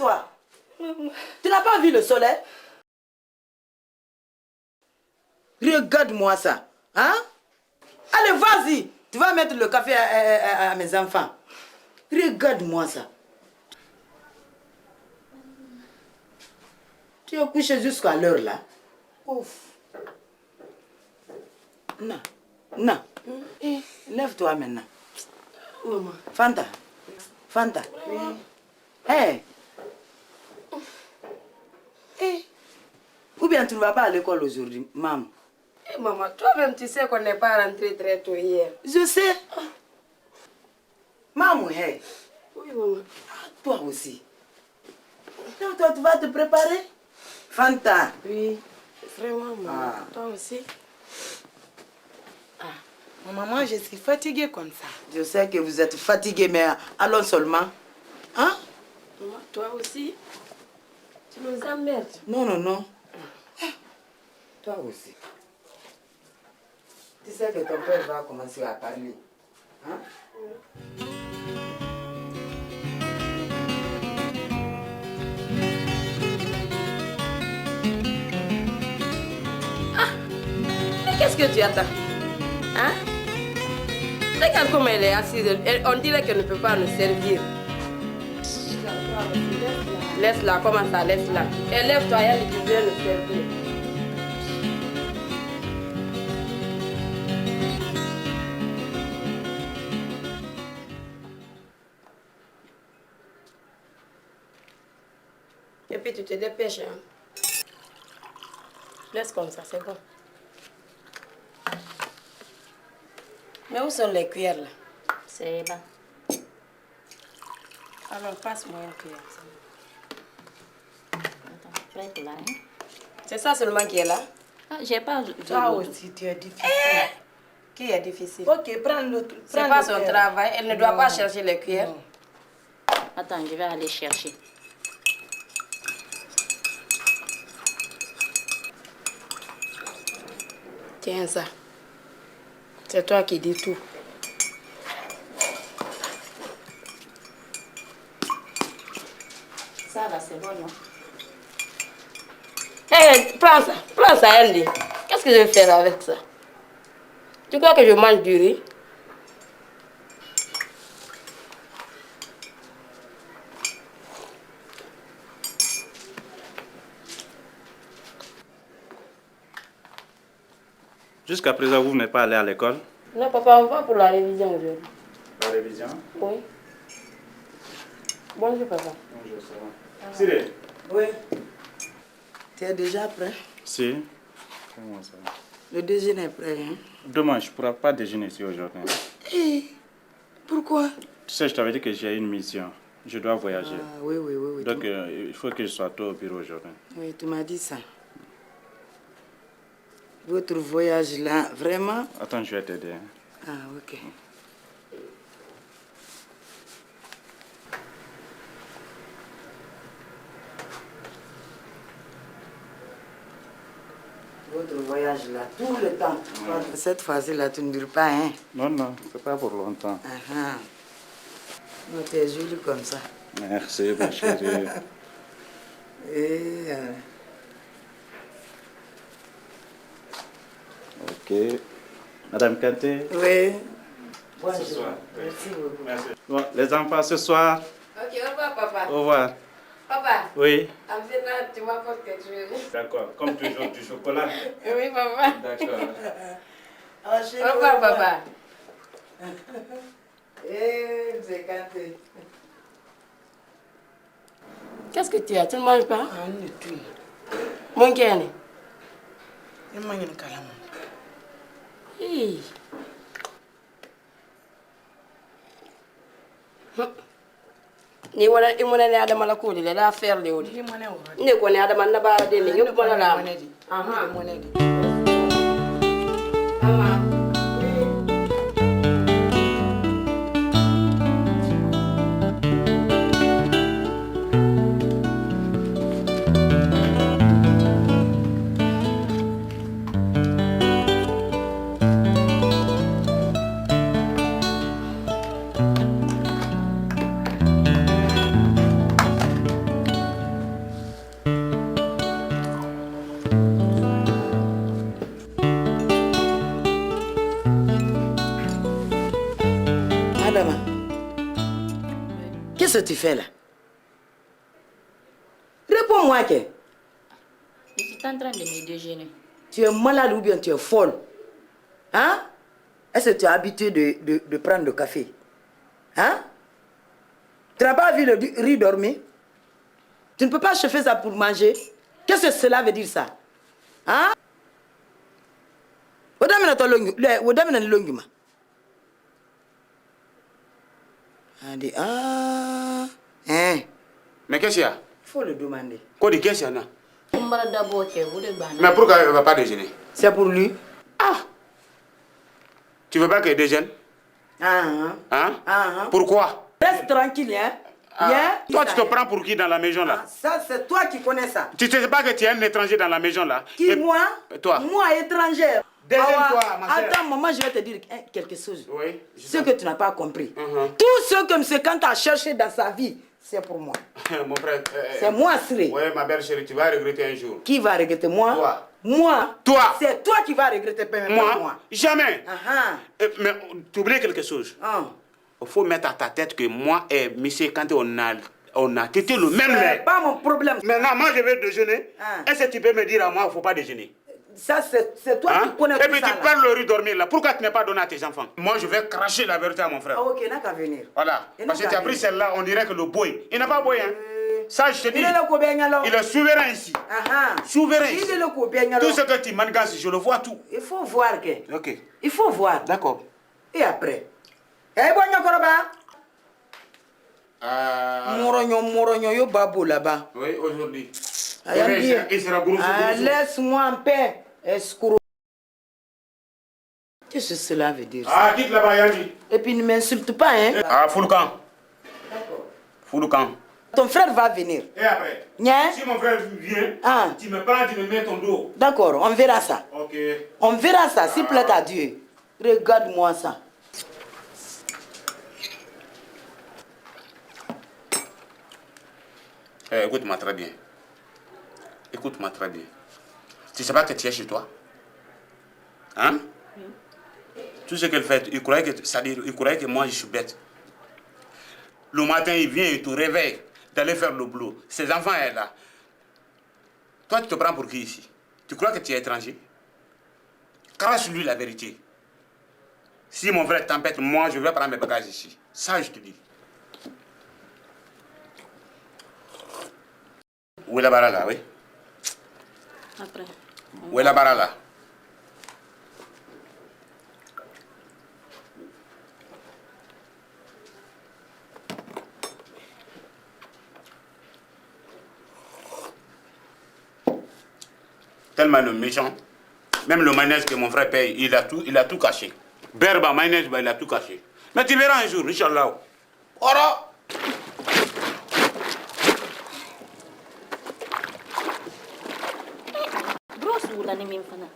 Lève-toi. Tu n'as pas vu le soleil? Regarde-moi ça. Hein? Allez, vas-y. Tu vas mettre le café à mes enfants. Regarde-moi ça. Tu es couché jusqu'à l'heure là. Ouf. Non. Non. Lève-toi maintenant. Maman. Fanta. Fanta. Oui. Hey. Hey. Ou bien tu ne vas pas à l'école aujourd'hui, maman? Hey, maman, toi-même tu sais qu'on n'est pas rentré très tôt hier. Je sais. Maman, hey. Oui, maman. Toi aussi. Toi, tu vas te préparer? Fanta. Oui. Vraiment, maman. Toi aussi. Maman, je suis fatiguée comme ça. Je sais que vous êtes fatiguée, mais allons seulement. Hein? Maman, toi aussi. Tu nous emmerdes. Non, non, non. Toi aussi. Tu sais que ton père va commencer à parler. Hein? Mais qu'est-ce que tu attends? Hein? Regarde comment elle est assise. On dirait qu'elle ne peut pas nous servir. Laisse-la, comment ça, laisse-la. Et lève-toi, elle qui vient nous servir. Et puis tu te dépêches. Hein? Laisse comme ça, c'est bon. Mais où sont les cuillères là? C'est là. Alors passe-moi une cuillère. Attends, prête là, hein? C'est ça seulement qui est là? Ah, j'ai pas... Toi aussi, tu es difficile. Qui est difficile? Ok, prends l'autre. C'est pas son travail, elle ne doit pas chercher les cuillères. Non. Attends, je vais aller chercher. Tiens ça. C'est toi qui dis tout. Ça là, c'est bon, non? Hé, prends ça, Andy. Qu'est-ce que je vais faire avec ça? Tu crois que je mange du riz? Jusqu'à présent, vous n'êtes pas allé à l'école? Non, papa, on va pour la révision aujourd'hui. La révision? Oui. Bonjour, papa. Bonjour, ça va. Siré? Oui. Tu es déjà prêt? Si. Comment ça va? Le déjeuner est prêt, hein? Demain, je ne pourrai pas déjeuner ici aujourd'hui. Eh, pourquoi? Tu sais, je t'avais dit que j'ai une mission. Je dois voyager. Ah, oui, oui, oui. Oui, Donc, il faut que je sois tôt au bureau aujourd'hui. oui, tu m'as dit ça. Votre voyage là, vraiment? Attends, je vais t'aider. Ah, ok. Votre voyage là, tout le temps. Cette fois-ci là, tu ne dures pas, hein? Non, non, c'est pas pour longtemps. Ah, ah. Non, tu es jolie comme ça. Merci, ma chérie. Et, Ok. Madame Kanté? oui. Ce soir. Oui. Merci beaucoup. Merci. Bon, les enfants, ce soir. Ok, au revoir, papa. Au revoir. Papa, Oui. en venant, tu m'apportes quelque chose. D'accord. Comme toujours, du chocolat. Oui, papa. D'accord. Ah, chérie, Au revoir, papa. Eh, c'est Kanté. Qu'est-ce que tu as? Tu ne manges pas? Ah, on est tout. Mon Kenny. Je mange une calamande. Hey. Ni wala imuna ne adama la kodi le la faire le odi. Je mange au roi. Ne ko ne adama na ba de ne Je ngi ko la la. mange. Aha. Je mange. Aha. Madame, qu'est-ce que tu fais là? Réponds-moi que. Je suis en train de me déjeuner. Tu es malade ou bien tu es folle? Hein? Est-ce que tu es habitué de prendre le café? Hein? Tu n'as pas vu le riz dormir? Tu ne peux pas chauffer ça pour manger? Qu'est-ce que cela veut dire ça? Hein? Ah, hein? Mais qu'est-ce qu'il y a? Il faut le demander. Quoi de qu'est-ce qu'il y a? Mais Mais pourquoi elle ne va pas déjeuner? C'est pour lui. Ah! Tu veux pas qu'elle déjeune? Hein? Hein? Pourquoi? Reste tranquille, hein? Ah. Viens. Toi, tu te prends pour qui dans la maison là? Ça, c'est toi qui connais ça. Tu ne sais pas que tu es un étranger dans la maison là? Qui, Et- moi? Toi. Moi, étrangère. Déjeune-toi, ma soeur. Attends, maman, je vais te dire quelque chose. Oui. Ce que tu n'as pas compris. Mhm. Tout ce que M. Kant a cherché dans sa vie, c'est pour moi. Mon frère. C'est moi, Sri. Oui, ma belle chérie, tu vas regretter un jour. Qui va regretter? Moi? Toi. Moi? Toi. C'est toi qui vas regretter, pas Moi? moi. Jamais. Ah, Mais tu oublies quelque chose. ah. Il faut mettre à ta tête que moi et M. Kanté, on a quitté le même C'est lait. pas mon problème. Maintenant, moi, je vais déjeuner. Ah. Est-ce que tu peux me dire à moi qu'il ne faut pas déjeuner? Ça, c'est toi Hein? qui connais Et tout puis ça. tu là. parles le riz dormir là. Pourquoi tu n'as pas donné à tes enfants? Moi, je vais cracher la vérité à mon frère. Ah, ok, n'a qu'à venir. Voilà. Il Parce n'a que tu qu'à as pris venir. celle-là, on dirait que le boy. Il n'a pas boy, hein. Ça, je te dis. Il est le Kobenyalo. Il est souverain ici. Ah, Souverain il ici. est le Kobenyalo. Tout ce que tu manigances, je le vois tout. Il faut voir que. Ok. Il faut voir. D'accord. Et après? Eh, bon, Nyokoroba? Moronyo, yo babo là-bas. Oui, aujourd'hui. Il sera gros. laisse-moi en paix, escroc. Qu'est-ce que cela veut dire? Ah, quitte là-bas, Yandi. Et puis ne m'insulte pas, hein? Ah, fous le camp. Fous le camp. Ton frère va venir. Et après? Nya? Si mon frère vient, Ah. tu me prends, tu me mets ton dos. D'accord, on verra ça. Ok. On verra ça, s'il plaît à Dieu. Regarde-moi ça. Écoute-moi très bien. Écoute-moi très bien. Tu sais pas que tu es chez toi? Hein? Tout ce qu'elle fait, il croyait que moi je suis bête. Le matin, il vient, il te réveille d'aller faire le boulot. Ses enfants sont là. Toi, tu te prends pour qui ici? Tu crois que tu es étranger? Crache-lui la vérité. Si mon frère t'embête, moi, je vais prendre mes bagages ici. Ça, je te dis. Où est la barre là, oui? Après. Où est la barre là? Tellement le méchant. Même le mayonnaise que mon frère paye, il a tout caché. Berba, mayonnaise, il a tout caché. Mais tu verras un jour, Inch'Allah. Ora! Brosse ou la nime fana.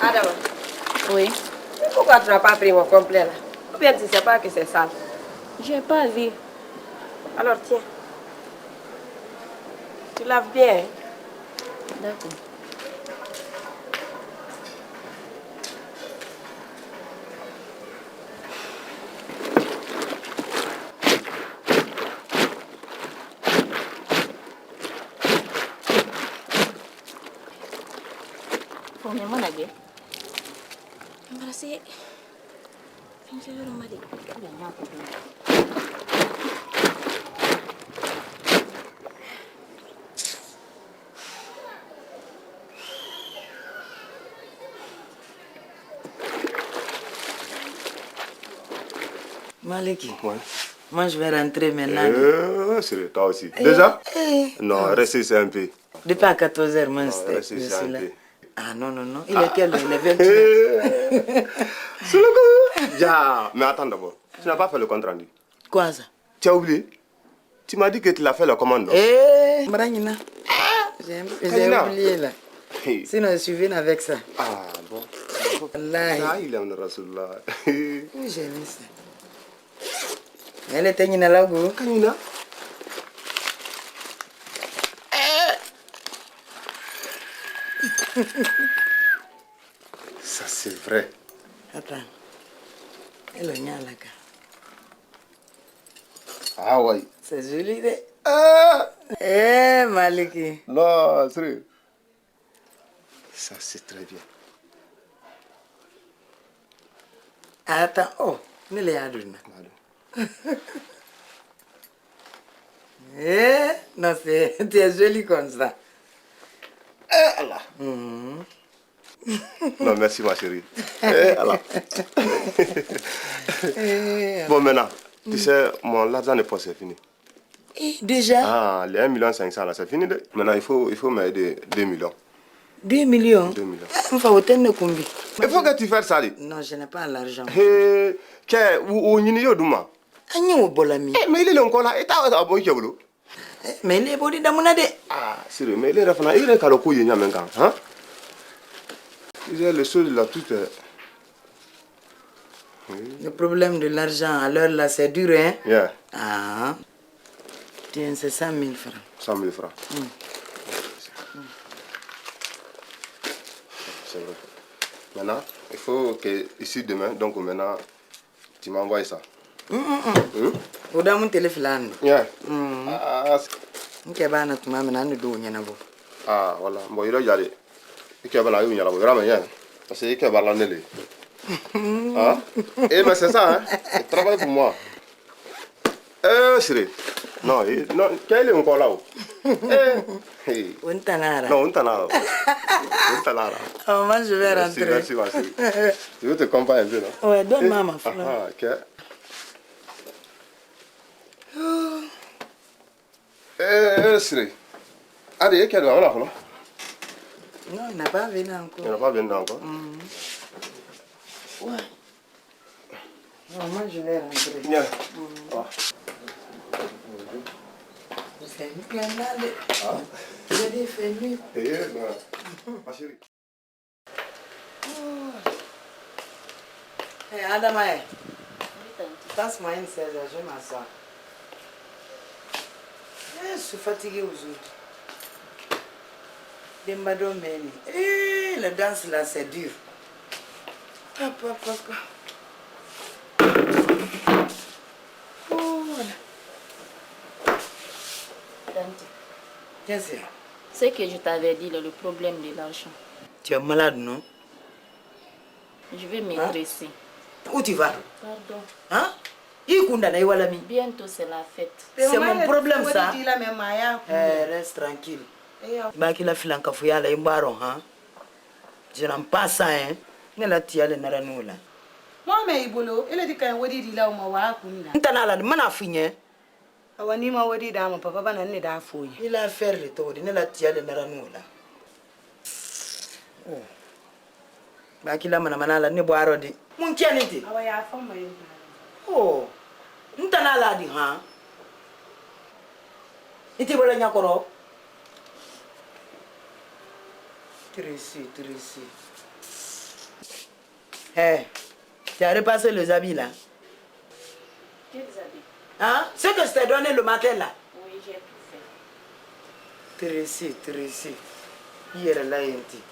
Adama, Oui. pourquoi tu n'as pas pris mon complet là? Ou bien tu ne sais pas que c'est sale? J'ai pas vu. Alors tiens. Tu laves bien. Hein? D'accord. Punya mana ge? Mana sih? Pinjam rumah di. Banyak aku. Maliki. Ouais. Moi, je vais rentrer maintenant. C'est toi aussi. Déjà? Non, restez ici un peu. Depuis à 14h, moi, je restez ici suis un là. peu. Ah non, non, non. Il est quelle heure? Il est 21h. C'est le coup. Ja. Mais attends d'abord. Tu n'as pas fait le compte rendu. Quoi ça? Tu as oublié? Tu m'as dit que tu l'as fait la commande. Eh, Marangina. J'ai Kanina. oublié là. Hey. Sinon, je suis venu avec ça. Ah bon. Wallahi. Ah, il aime le Rasulullah. Oui, j'ai mis ça. Elle était une lago. Kanina. Ça, c'est vrai. Attends. Elle a mis à la gare. Ah, ouais. C'est joli, de. Ah! Eh, Maliki. Non, sérieux. Ça, c'est très bien. Attends, oh, ne l'ai pas donné. Eh, non, c'est, tu es joli comme ça. Allah. Non, merci, ma chérie. Allah. Bon, maintenant, tu sais, l'argent de poche, c'est fini. Eh, déjà? Ah, les 1 500 000 là, c'est fini. Maintenant, il faut m'aider 2 millions. 2 millions? 2 millions. Enfin, autant de combien? Il faut que tu fasses ça. Non, je n'ai pas l'argent. Où il y a Douma. Mais il est encore là. Et tu as un bon boulot. Mais il est bon dans mon adé. Ah, sérieux, mais il est là. Il est calme. Il est le seul là, tout est. Le problème de l'argent, à l'heure là, c'est dur, hein? Yeah. Ah. Tiens, c'est 100 000 francs. 100 000 francs. C'est vrai. Maintenant, il faut que ici demain, donc maintenant, tu m'envoies ça. Vous avez mon téléphone. Yeah. Ah, voilà. Bon, il y a des. Il y a des. Parce qu'il y a des. Ah? Eh, mais c'est ça, hein? Il travaille pour moi. Chérie. Non, quel est encore là? Un tanara. Non, un tanara. Un tanara. Oh, moi, je vais rentrer. Merci, merci. Je vais te accompagner un peu, non? Ouais, donne-moi ma fleur. Ah, ok. Chérie. Allez, quel est là? Non, il n'a pas venu encore. Il n'a pas venu encore? Ouais. Non, moi, je vais rentrer. Bien. C'est une canale. J'ai des familles. Ma chérie. Hé, Adamae. Passe-moi une 16 heures, je m'assois. Je suis fatiguée aujourd'hui. Dembado Meni. La danse là, c'est dur. Papa. Oh, voilà. Qu'est-ce que c'est? C'est que je t'avais dit, le problème de l'argent. Tu es malade, non? Je vais m'adresser. Où tu vas? Pardon. Hein? Bientôt, c'est la fête. C'est mon problème, ça. Reste tranquille. Baki la filanka fuyala imbaro, hein? Je n'aime pas ça, hein? Nela tiale naranula. Moi, mais Ibolo, il a dit qu'il y a des gens qui Ntanala, mana finye? Awani ma wadi da ma papa bana ne da foyi. Il a fait le tour, il a tiale naranula. Oh. Baki la manala ne boiro di. Mon kianiti. Awaya fama yo. Oh. Ntanala di, hein? Iti bola nyakoro. Trésor. Hé, tu as repassé les habits là? Quels habits? Hein? Ce que je t'ai donné le matin là? Oui, j'ai tout fait. Trésor. Hier là, il dit.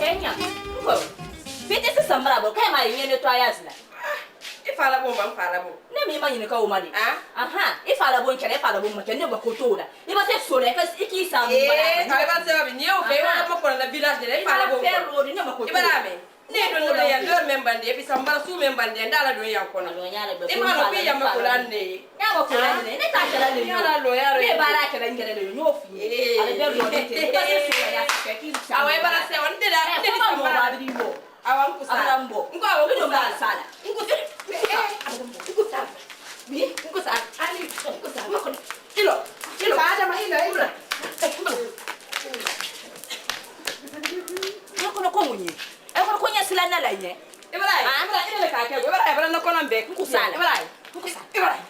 Kenya, fete se sambara bo kai ma yin nettoyage la. Ifala bon ban fala bon. Ne mi ma yin ka o ma di. Ah? Ifala bon kele ifala bon ma kele ba ko to da. Iba se so le ka iki sa mo ba. Ai ba se ba ni o fe wa mo ko na village de ifala bon. Fe ro di ne ba ko to. Ibara me. Ne do no ya dor membande e bi sambara su membande ndala do ya ko na. Lo nya le ba. Ima no bi ya ma ko lan ne. Ya ba ko lan ne. Ne ta kala le. Ya la lo ya ro. Ne ba ra kala ngere le nyo fi. Ale be ro di te. Iba se so ya ka ki sa. Awa ibara se on de da. Ne bi sambara ba di mo. Awan ku sa. Arambo. Ngo awan ku sa. Sala. Ngo sa. Bi ngo sa. Ali ngo sa. Ilo. Ada ma ilo. Ibrahim. Ibrahim, ile ka ke Ibrahim bara no kono be ku sala. Ibrahim. Ibrahim.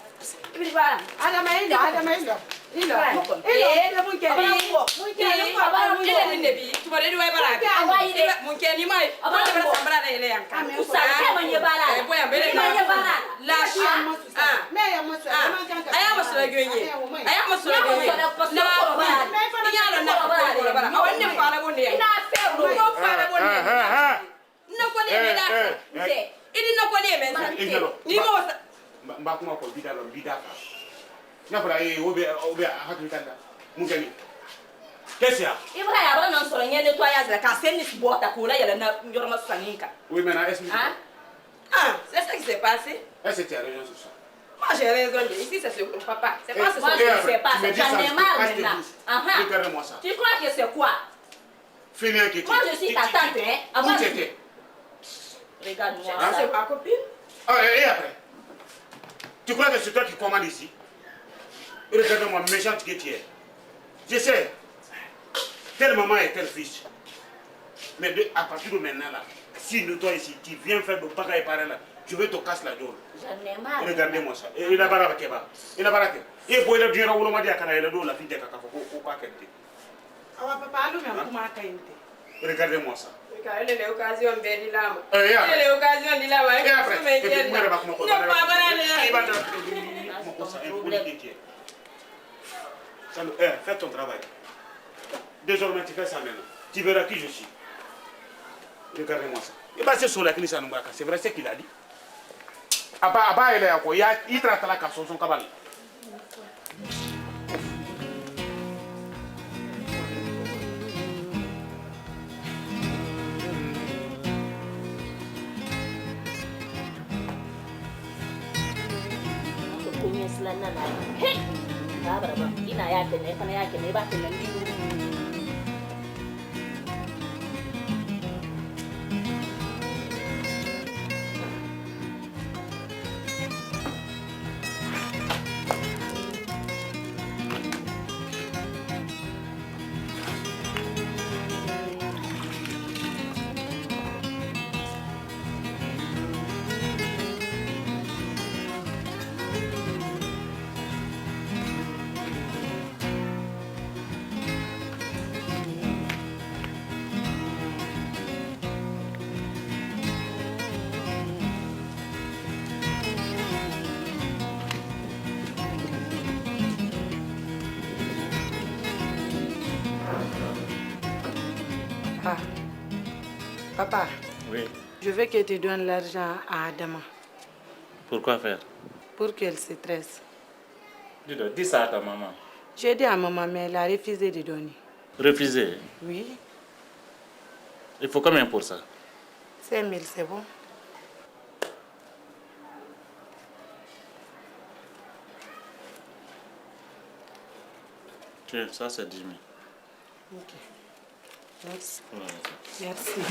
Ibrahim. Ada mai ilo. Ilo. La mun ke ni. Mun ke ni ko bara mun ke ni nebi. Tuma de way bara. Mun ke ni mai. Bara bara sambara da ile yanka. Ku sala ke man ye bara. Boy ambele na. La shi. Me ya musu. Aya musu la gwenye. Aya musu la gwenye. Na. Nya lo na ko bara. Awanne fara bonde. Ina fe ko fara bonde. No ko ne me da. Idi no ko ne me. Ni mo mba kuma ko bida ka na fara obe hakuri kanda mun gani kesia Ibrahim abana non soro nyende to ya ka senni si bota ko la yala na yorma saninka. Oui maintenant est-ce c'est ça qui s'est passé. est-ce que tu as raison sur ça? Moi j'ai raison, ici c'est sur papa. C'est pas ce Moi je ne sais pas, j'en ai marre maintenant. Regarde-moi ça. Tu crois que c'est quoi? Fini qui. Moi je suis ta tante hein. Avant t'étais. Regarde-moi Ah, ça. c'est ma copine. Ah et après? Tu crois que c'est toi qui commandes ici? Regarde-moi méchante que tu es. Je sais. Telle maman et tel fils. Mais à partir de maintenant là, si nous toi ici, tu viens faire de bagaille par là, je vais te casser la gueule. J'en ai marre. Regardez-moi ça. Et il a barré avec Eba. Il a barré. Et pour il a dit on m'a dit à Kana il a dit la fille de Kaka faut pas qu'elle. Ah papa, allo me kuma kainte. Regardez-moi ça. Elle est l'occasion de l'ilama. Et après. Elle est l'occasion de l'ilama. Et après. Et puis moi je vais comment Non pas voilà. Il va te fais ton travail. Désormais tu fais ça maintenant. Tu verras qui je suis. Regardez-moi ça. Et bah c'est sur la clinique c'est vrai ce qu'il a dit. Aba ele yako ya itrata la kaso son kabal. Kunya selana na. He. Ba. Ina yake ne kana yake ne ba kenan biyu. Ah. Papa. Oui. Je veux que tu donnes l'argent à Adama. Pourquoi faire? Pour qu'elle se stresse. Dis ça à ta maman. J'ai dit à maman, mais elle a refusé de donner. Refuser? Oui. Il faut combien pour ça? 5 000, c'est bon. Tiens, ça c'est 10 000. Ok. Merci. Voilà. Merci.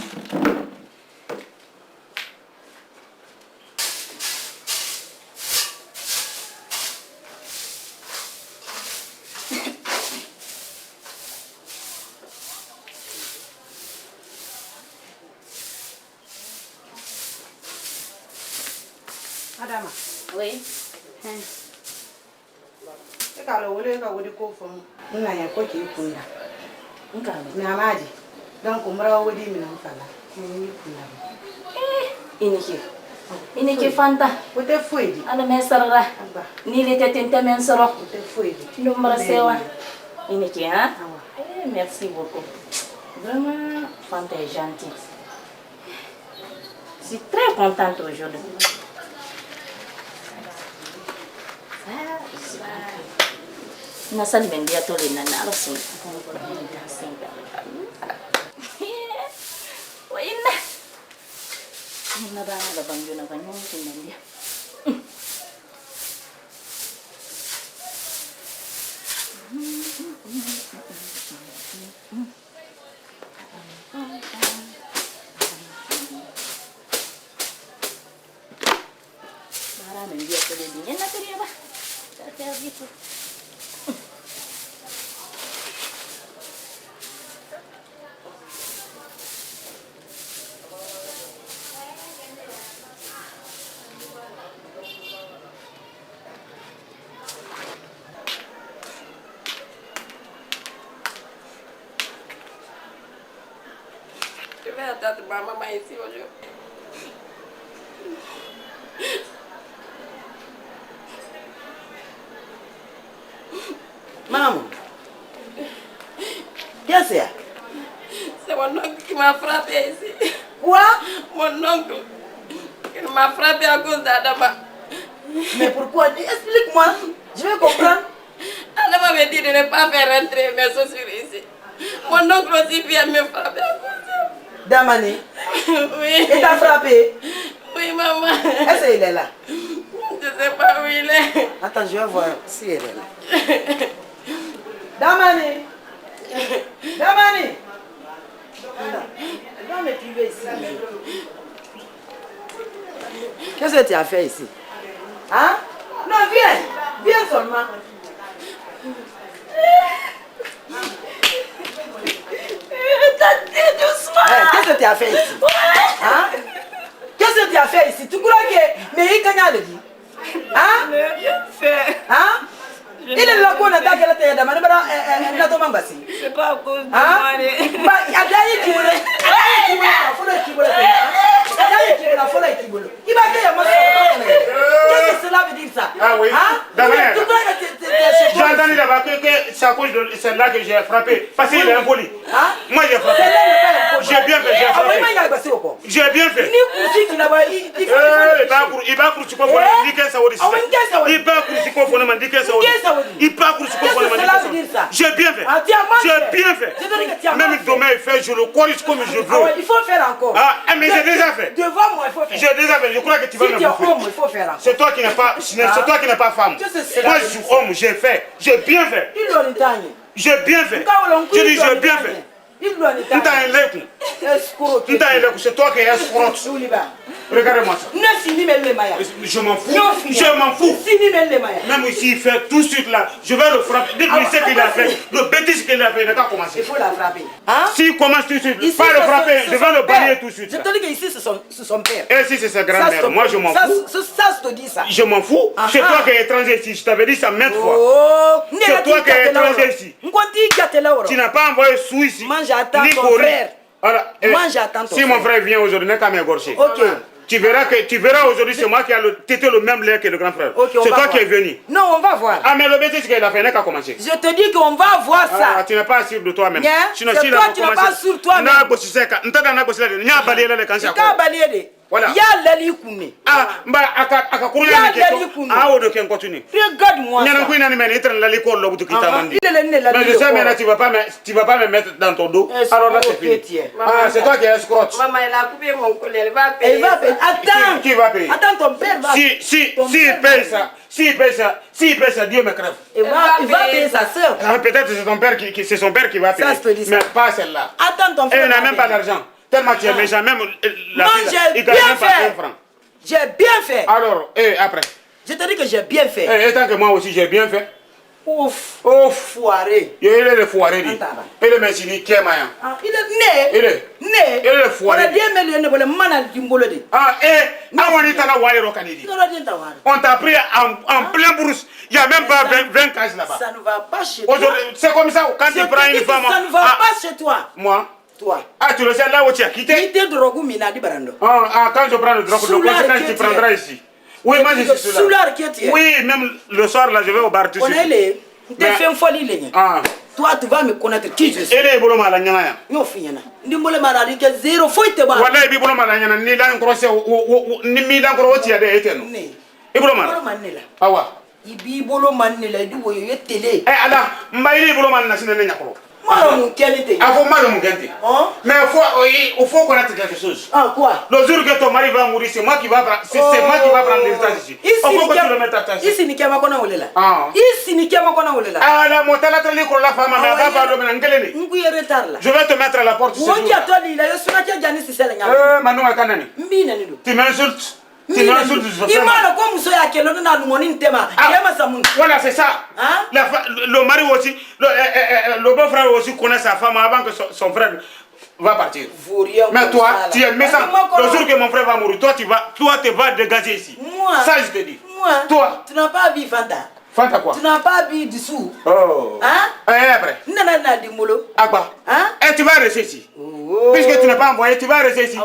Adama. Oui. E ka lo wole ka wodi ko fon na ya ko ki kunda. Nkalo. Na maji. Donc mra wodi mi nan fala. Ni kunda. Iniki fanta. Wote foidi. Ana mesarra. Abba. Ni le tete men soro. Wote foidi. Numra sewa. Iniki hein? Awa. Merci beaucoup. Vraiment, Fanta est gentille. Je suis très contente aujourd'hui. Nasaan ben dia tuloy na narasun. Wait na. Nabang yun na kanyang tingnan dia. Maraming dia tuloy din. Yan na tuloy ba? Sa dito. Je vais attendre ma maman ici aujourd'hui. Maman, qu'est-ce que c'est? C'est mon oncle qui m'a frappé ici. Quoi? Mon oncle. Il m'a frappé à cause d'Adama. Mais pourquoi? Explique-moi, je vais comprendre. Adama m'a dit de ne pas faire rentrer mes chaussures ici. Mon oncle aussi vient me frapper à cause de... Damani? Oui. Il t'a frappé? Oui, maman. Est-ce qu'il est là? Je ne sais pas où il est. Attends, je vais voir si elle est là. Damani! Damani! Non, mais tu veux ici. Qu'est-ce que tu as fait ici? Hein? Non, viens! Viens seulement. Qu'est-ce que tu as fait ici? Hein? Qu'est-ce que tu as fait ici? Tu crois que... Mais il a dit? Hein? Je n'ai rien fait. Hein? Il est là qu'on a d'ailleurs été dans ma C'est pas à cause de hein? moi. Bah, il y a d'ailleurs qui voulait. Il va dire, qu'est-ce que cela veut dire ça? Ah oui? Hein? Damani, Tu crois que tu j'ai entendu là-bas que c'est à cause de celle-là que j'ai frappé. Parce qu'il est impoli. Hein? Moi j'ai frappé. J'ai bien fait, j'ai frappé. J'ai bien fait. Il va courir quoi pour dire que ça aussi. Il va courir quoi pour dire que ça aussi. Il va courir quoi pour dire ça. J'ai bien fait. J'ai bien fait. Même demain il fait, je le corrige comme je veux. Il faut faire encore. Ah, mais j'ai déjà fait. Devant moi, il faut faire. J'ai déjà fait. Je crois que tu vas me bouffer. Il faut faire encore. C'est toi qui n'es pas, femme. Moi je suis homme, j'ai fait. J'ai bien fait. J'ai bien fait. Je dis j'ai bien fait. C'est toi qui es escroc. Regardez-moi ça. Je m'en fous. Je m'en fous. Même ici, il fait tout de suite là. Je vais le frapper. Depuis ce qu'il a fait, le bêtise qu'il a fait, il n'a qu'à commencer. Il faut la frapper. Hein? S'il commence tout de suite, pas le frapper, je vais le balayer tout de suite. Je te dis qu'ici, c'est son père. Et si c'est sa grand-mère, moi je m'en fous. Ça, je te dis ça. Je m'en fous. C'est toi qui es étranger ici. Je t'avais dit ça maintes fois. Oh, c'est toi qui es étranger ici. Tu n'as pas envoyé sous ici. Moi, j'attends ton frère. Voilà. Moi, j'attends ton frère. Si mon frère vient aujourd'hui, n'est qu'à m'égorger. Ok. Tu verras aujourd'hui, c'est moi qui ai tété le même lait que le grand frère. Okay, c'est toi qui es venu. Non, on va voir. Ah, mais le bêtise qu'il a fait, n'est qu'à commencer. Je te dis qu'on va voir ça. Ah, tu n'es pas sûr de toi-même. Sinon, c'est toi qui n'es pas sûr de toi-même. Voilà. Ah, regarde-moi ça. Mais je sais maintenant, tu vas pas me mettre dans ton dos. Alors là, c'est fini. Ah, c'est toi qui es escroc. Maman, elle a coupé mon collier, elle va payer. Elle va payer. Attends. Qui va payer? Attends, ton père va. Si il paye ça, Dieu me crève. Il va payer sa soeur. Peut-être que c'est son père qui va payer. Ça, je te dis ça. Mais pas celle-là. Attends, ton frère. Elle n'a même pas d'argent. Tellement que tu es méchant, même la fille, il gagne même pas 1 franc. J'ai bien fait. Alors, et après? Je te dis que j'ai bien fait. Et tant que moi aussi j'ai bien fait. Ouf. Foiré. Il est le foiré. Il est messie qui est maillant. Il est né. Il est né. Il est le foiré. Ah, on t'a pris en plein brousse. Il n'y a même pas 20 cases là-bas. Ça ne va pas chez toi. C'est comme ça quand tu prends une femme. Ça ne va pas chez toi. Moi? Toi. Ah, tu le sais là où tu as quitté? Quand je prends le drogue, le conséquence tu prendras ici. Oui, moi je suis là. Oui, même le soir là, je vais au bar tout de suite. Ah. Toi, tu vas me connaître qui je suis. Elle est bon mal à Nyaya. Non, fina. Ni mole maradi que zéro faut te ba. Voilà, il est bon mal à Nyaya. Ni là encore c'est ni mi là encore tu as des éternels. Il est bon mal. Ah ouais. Ibi bolo manela du wo yo télé. Eh ala, mbaili bolo man na sinene nyakolo. Malo mon qualité. Ah faut malo mon qualité. Mais il faut connaître quelque chose. Ah quoi? Le jour que ton mari va mourir, c'est moi qui va prendre les états ici. Il faut que tu le mettes à ta ici ni kema kona olela. Ah. Ici ni kema kona olela. Ah la motala tali ko la femme mais va pas le menangeleni. Ngu retard là. Je vais te mettre à la porte ce jour. Wo ki atoli la yo suna ki jani si sele nyama. Manu akanani. Mbina ni do. Tu m'insultes. Tu m'insultes. Imana ko muso ya kelo na numoni ntema. Yema samun. Voilà, c'est ça. Hein? Le mari aussi, le beau-frère aussi connaît sa femme avant que son frère va partir. Mais toi, tu es méchant. Le jour que mon frère va mourir, toi tu vas dégager ici. Moi. Ça je te dis. Moi. Toi. Tu n'as pas vu Fanta. Fanta quoi? Tu n'as pas bu du sou? Oh. Hein? Et après? Nana di molo. Agba. Hein? Et tu vas rester ici. Oh. Puisque tu n'es pas envoyé, tu vas rester ici.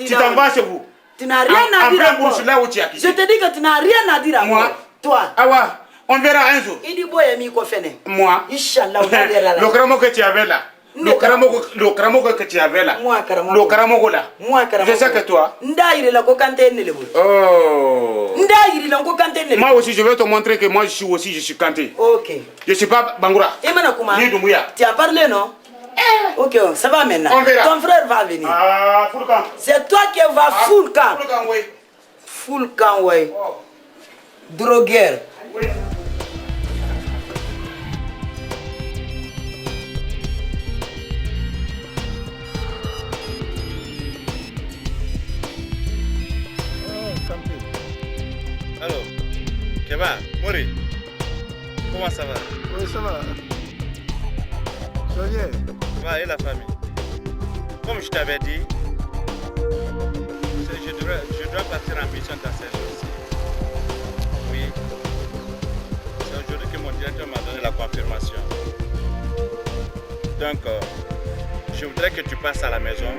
Tu t'en vas chez vous. Tu n'as rien à dire encore. Là où tu as quitté. Je te dis que tu n'as rien à dire à moi. Toi. Awa, on verra un jour. Il dit boy mi ko fene. Moi. Inch'Allah on verra là. Le karamogo que tu avais là. Le karamogo que tu avais là. Moi karamogo. Le karamogo là. Moi karamogo. Je sais que toi. Ndaire la ko kante ne le boy. Oh. Ndaire la ko kante ne. Moi aussi je vais te montrer que moi je suis Kanté. OK. Je suis pas Bangoura. Et maintenant comment? Ni Doumbouya. Tu as parlé non? Ok, ça va maintenant. On verra. Ton frère va venir. Ah, full camp. C'est toi qui vas full camp. Full camp, oui. Full camp, ouais. Oh. Drogueur. Oui. Alors, Keba, Mori, comment ça va? Oui, ça va. Ça va bien. Ça va et la famille? Comme je t'avais dit, je dois partir en mission dans ces jours-ci. Oui. C'est aujourd'hui que mon directeur m'a donné la confirmation. Donc, je voudrais que tu passes à la maison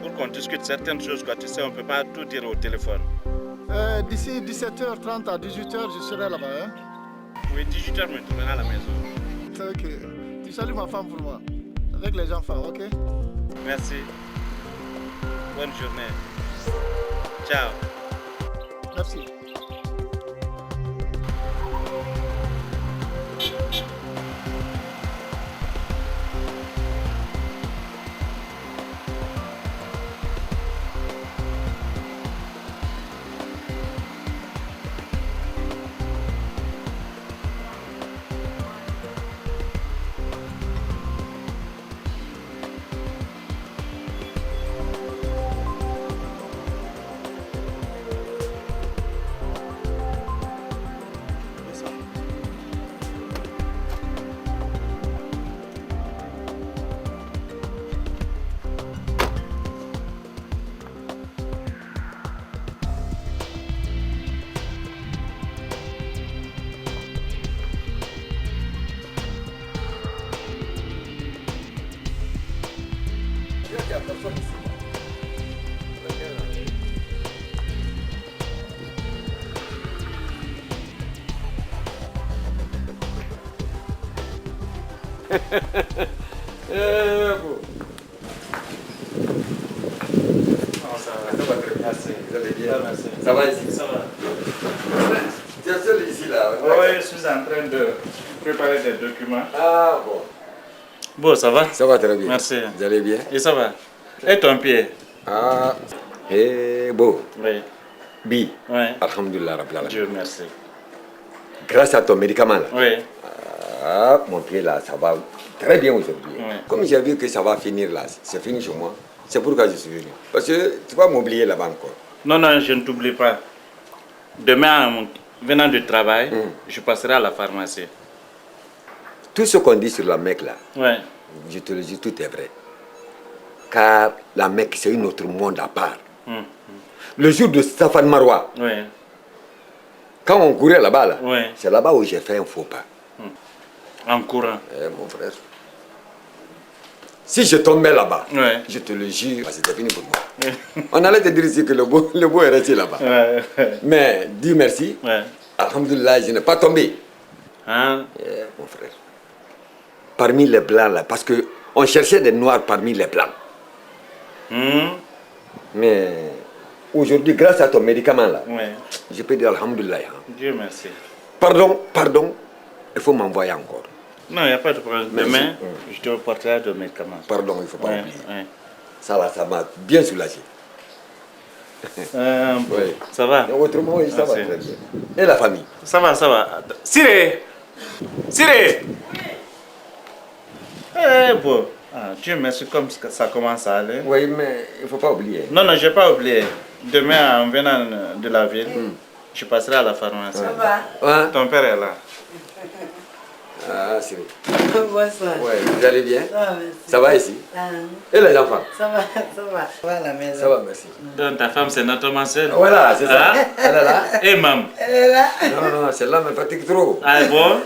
pour qu'on discute certaines choses. Quoi. Tu sais, on ne peut pas tout dire au téléphone. D'ici 17h30 à 18h, je serai là-bas. Hein? Oui, 18h, je me trouverai à la maison. C'est ok. Tu salues ma femme pour moi. Avec les enfants, ok? Merci. Bonne journée. Ciao. Merci. Ça va ici? Ça va. Tu es seul ici là? Oui, je suis en train de préparer des documents. Ah bon. Bon, ça va? Ça va très bien. Merci. Vous allez bien? Et ça va? Et ton pied? Ah, et beau. Oui. Bi. Oui. Alhamdulillah Rabbil Alamin. Dieu merci. Grâce à ton médicament là. Oui. Ah, mon pied là, ça va très bien aujourd'hui. Oui. Comme j'ai vu que ça va finir là, c'est fini chez moi. C'est pourquoi je suis venu. Parce que tu vas m'oublier là-bas encore. Non, non, je ne t'oublie pas. Demain, en venant du travail, je passerai à la pharmacie. Tout ce qu'on dit sur la Mecque là, Ouais. je te le dis, tout est vrai. Car la Mecque, c'est un autre monde à part. Le jour de Safan Marwa, Ouais. quand on courait là-bas, là, Ouais. c'est là-bas où j'ai fait un faux pas. En courant. Mon frère. Si je tombais là-bas, Ouais. je te le jure, c'était fini pour moi. On allait te dire ici que le beau est resté là-bas. Ouais. Mais dis merci. Ouais. Alhamdulillah, je n'ai pas tombé. Hein? Mon frère. Parmi les blancs là, parce qu'on cherchait des noirs parmi les blancs. Mais aujourd'hui, grâce à ton médicament là, Ouais. je peux dire Alhamdulillah. Dieu merci. Pardon, il faut m'envoyer encore. Non, il n'y a pas de problème. Merci. Demain, je te porterai de médicaments. Pardon, il ne faut pas Ouais, oublier. ouais. Ça là, ça m'a bien soulagé. Bon, Oui. ça va? Autrement, oui, ça va Merci. très bien. Et la famille? Ça va, ça va. Siré! Siré! Eh bon, Dieu merci, comme ça commence à aller. Oui, mais il ne faut pas oublier. Non, non, je n'ai pas oublié. Demain, en venant de la ville, je passerai à la pharmacie. Ça va? Hein? Ton père est là. Ah, c'est vrai. Bonsoir. Ouais, vous allez bien? Ça va, merci. Ça va ici? Et les enfants? Ça va, ça va. Ça va à la maison. Ça va, merci. Donc ta femme, c'est notre Marcel. Voilà, c'est ça. Hein? Elle est là. Et maman. Elle est là. Non, non, celle-là me fatigue trop. Ah bon?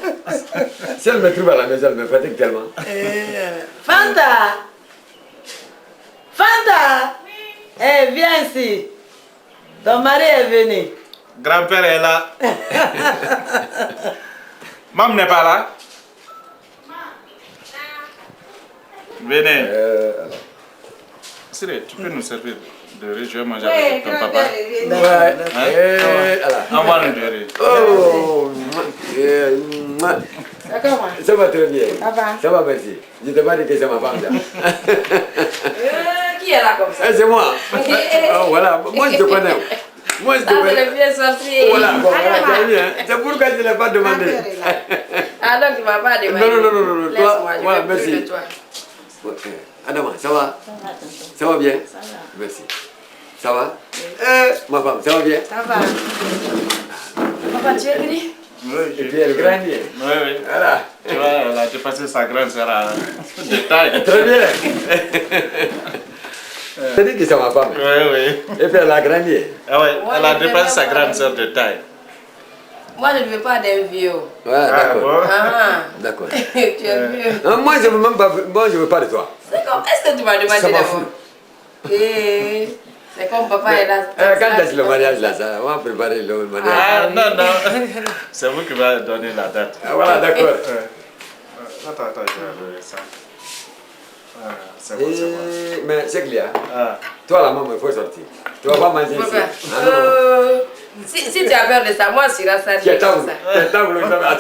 Si elle me trouve à la maison, elle me fatigue tellement. Fanta! Fanta! Eh, viens ici. Ton mari est venu. Grand-père est là. Maman n'est pas là? Venez. Siré, tu peux nous servir de riz? Je vais manger avec ton papa. Ouais. Hein? On va nous de riz. Oh! Ça va très bien. Ça va. Ça va, merci. Je t'ai pas dit que c'est ma femme, ça. Qui est là comme ça? C'est moi. Oh, voilà, moi je te connais. Moi je te Ça, c'est connais. le vieux sorcier. Voilà, bon, voilà, c'est bien. C'est pourquoi je ne l'ai pas demandé. Ah, donc tu ne vas pas demander. Non. Laisse-moi, Toi, je voilà, veux plus merci. de toi. Adama, ça va? Ça va bien? Ça va. Merci. Ça va? Ma femme, ça va bien? Ça va. Papa, tu es venu? Oui, Et puis elle grandit. Oui. Voilà. Tu vois, elle a dépassé sa grande sœur de taille. Très bien. C'est dit que c'est ma femme. Oui. Et puis elle a grandi. Ah ouais, elle a dépassé sa grande sœur de taille. Moi, je ne veux pas d'un vieux. Ouais, d'accord. bon? Ah, D'accord. tu es vieux. Non, moi je veux même pas, moi je veux pas de toi. C'est comme, est-ce que tu m'as Ça demandé m'en d'abord? fout. C'est comme papa est là. Quand est-ce le mariage là, ça, on va préparer le mariage. Ah non. C'est vous qui va donner la date. Ah, voilà, d'accord. Attends, je vais enlever ça. Ah, c'est bon. Mais c'est clair. Ah. Toi la maman, il faut sortir. Tu vas pas manger ici. Papa, Ah, non. si tu as peur de ça, moi, je serai ça. Tu es table.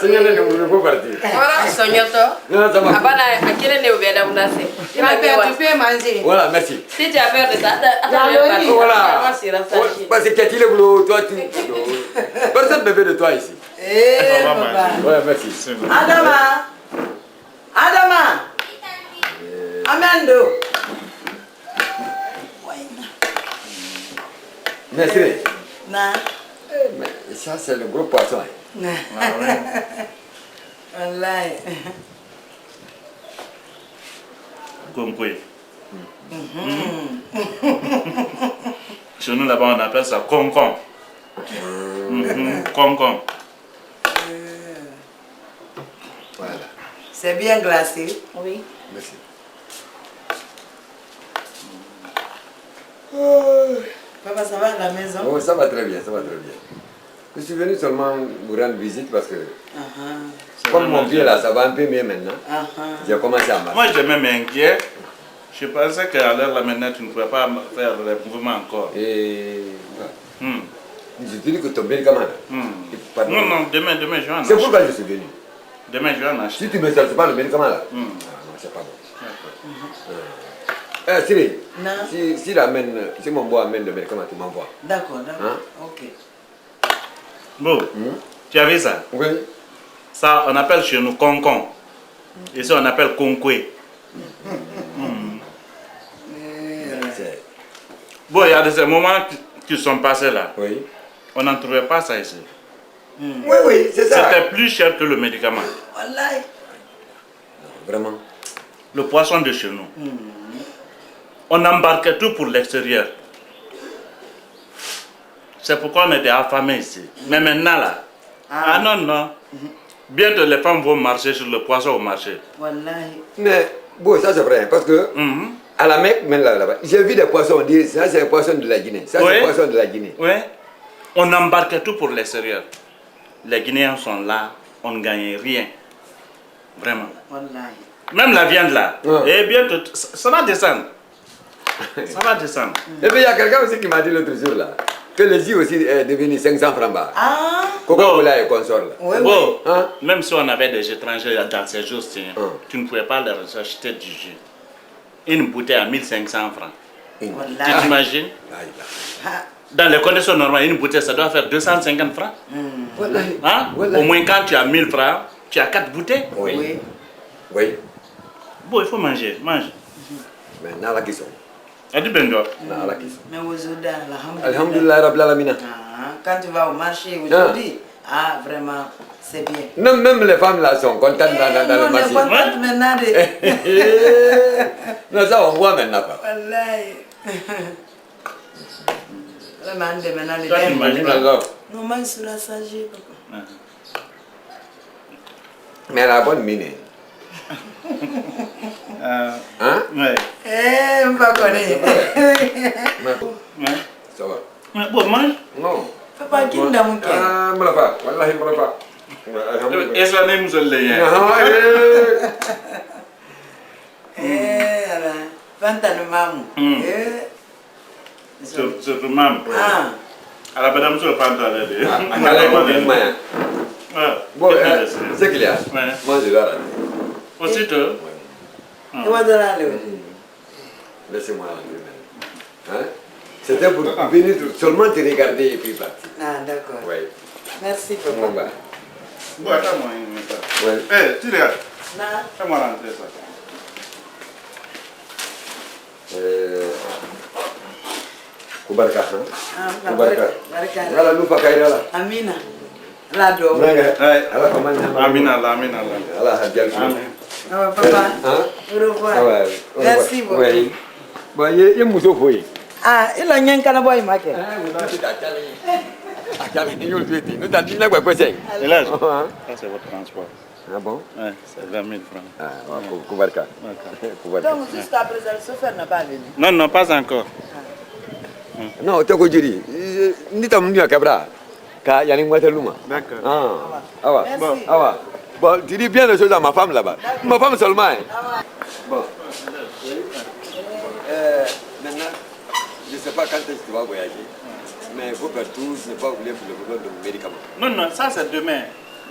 Il faut partir. Voilà, Sognoto. Non, ça va. Abana, à quel est le bien d'Amnasé? Tu peux manger. Voilà, merci. Si tu as peur de ça, attends, Voilà. moi, je serai ça. Parce que tu le boulot, toi tu. Personne ne veut de toi ici. Papa. Ouais, merci. Adama! Amendo! Merci. Na. Mais ça, c'est le gros poisson. Wallahi. Concoué. Chez nous là-bas, on appelle ça concon. Concon. Voilà. C'est bien glacé. Oui. Merci. Papa, ça va à la maison? Oh, ça va très bien, ça va très bien. Je suis venu seulement vous rendre visite parce que, comme mon pied là, ça va un peu mieux maintenant. J'ai commencé à marcher. Moi, j'étais même inquiet. Je pensais qu'à l'heure là maintenant, tu ne pouvais pas faire le mouvement encore. Et. Je te dis que ton médicament là. Non, demain, je vais en acheter. C'est pourquoi je suis venu. Demain, je vais en acheter. Si tu ne me sers pas le médicament là, non, c'est pas bon. Siri, si mon bois amène le médicament, tu m'envoies. D'accord. Hein? Ok. Bon, tu as vu ça? Oui. Ça, on appelle chez nous concon. Ici, on appelle concoué. Bon, il y a des moments qui sont passés là. Oui. On n'en trouvait pas ça ici. Oui, c'est ça. C'était plus cher que le médicament. Wallahi. Vraiment. Le poisson de chez nous. On embarquait tout pour l'extérieur. C'est pourquoi on était affamés ici. Mais maintenant là, non. Bientôt les femmes vont marcher sur le poisson au marché. Wallahi. Mais bon, ça c'est vrai, parce que à la Mecque, même là-bas, j'ai vu des poissons, on dit ça c'est un poisson de la Guinée. Ça c'est un poisson de la Guinée. Oui. On embarquait tout pour l'extérieur. Les Guinéens sont là, on ne gagne rien. Vraiment. Wallahi. Même la viande là. Et bientôt, ça va descendre. Ça va descendre. Et puis il y a quelqu'un aussi qui m'a dit l'autre jour là, que le jus aussi est devenu 500 francs bas. Coca-Cola et consort là. Bon, même si on avait des étrangers dans ces jours-ci, tu ne pouvais pas leur acheter du jus. Une bouteille à 1500 francs. Tu t'imagines? Dans les conditions normales, une bouteille ça doit faire 250 francs. Hein? Au moins quand tu as 1000 francs, tu as 4 bouteilles. Oui. Bon, il faut manger, mange. Mais n'a la question. Adi Bengo. N'a la question. Mais aujourd'hui, Alhamdulillah Rabbil Alamin. Quand tu vas au marché aujourd'hui, Ah, vraiment, c'est bien. Non, même les femmes là sont contentes dans le marché. On est contentes maintenant de... Non, ça on voit maintenant. Wallahi. Vraiment, on est maintenant les Toi, tu dames. manges pas. Non, moi, je suis la sage, papa. Mais elle a bonne mine. Hein? Ouais. Eh, on va connaître. Ouais. Ça va. Mais bon, mange. Non. Papa, qui n'a mon cœur? Ah, je ne sais pas. Wallahi, je ne sais pas. Et ça n'est pas Eh, alors, Fanta le mamou. Eh. Surtout maman. Ah. Alors, madame, je vais pas entendre. Bon, c'est qu'il y a. Moi, je vais là. Aussitôt. Et moi, de là, Laissez-moi là. Hein? C'était pour venir seulement te regarder et puis partir. Ah, d'accord. Oui. Merci, papa. Bon, bah. Bon, attends-moi une minute. Ouais. Eh, tu regardes. Non. Fais-moi rentrer ça. Kubarka, hein? Ah, Kubarka. baraka. Voilà, nous pas caïra là. Amina. La do. Alors, comment on a Amina, Amina. Allah, Hadjal. Ah, papa. Hein? Au revoir. Ah ouais. Merci beaucoup. Oui. Bon, il y a Mousso Foy. Ah, il a rien qu'à la boîte, ma cœur. Et là, ça c'est votre transport. Ah bon? Ouais, c'est 20 000 francs. Ah, Kubarka. Kubarka. Donc, jusqu'à présent, le chauffeur n'a pas venu. Non, non, pas encore. Non, tu as dit, ni ta mouille à Cabra, car il y a une moitié luma. D'accord. Ah, ouais. Merci. Ah, ouais. Bon, tu dis bien les choses à ma femme là-bas. Ma femme seulement. Hein. Bon. Maintenant, je ne sais pas quand est-ce que tu vas voyager, mais il faut que tous ne pas oublier pour le besoin de médicaments. Non, non, ça c'est demain.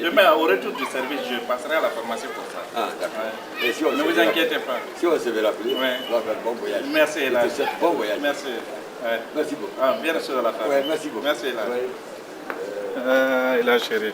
Demain, au retour du service, je passerai à la pharmacie pour ça. Ah, d'accord. Ouais. Et si on Ne se vous verra- inquiétez pas. Si on se verra plus, Ouais. on va faire bon voyage. Merci, Je Elas. te souhaite bon voyage. Merci. Ouais. Merci beaucoup. Ah, bien sûr à la fin. Ouais, merci beaucoup. Merci, Elas. Ouais. Elas, chérie.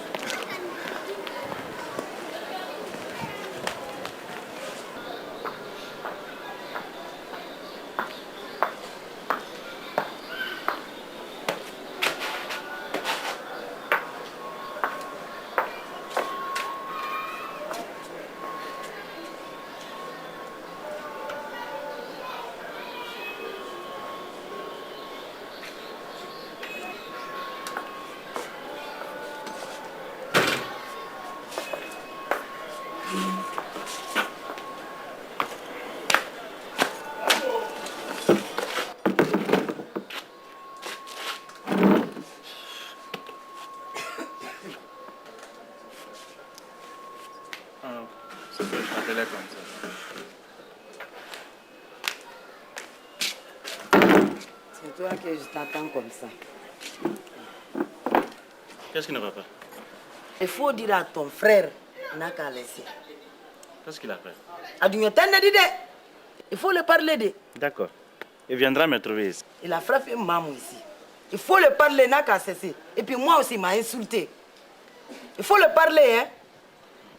Ça peut être appelé comme ça. C'est toi que je t'attends comme ça. Qu'est-ce qui ne va pas? Il faut dire à ton frère, n'a qu'à laisser. Qu'est-ce qu'il a fait? Il faut le parler de. D'accord. Il viendra me trouver ici. Il a frappé maman ici. Il faut le parler, n'a qu'à cesser. Et puis moi aussi, il m'a insulté. Il faut le parler, hein.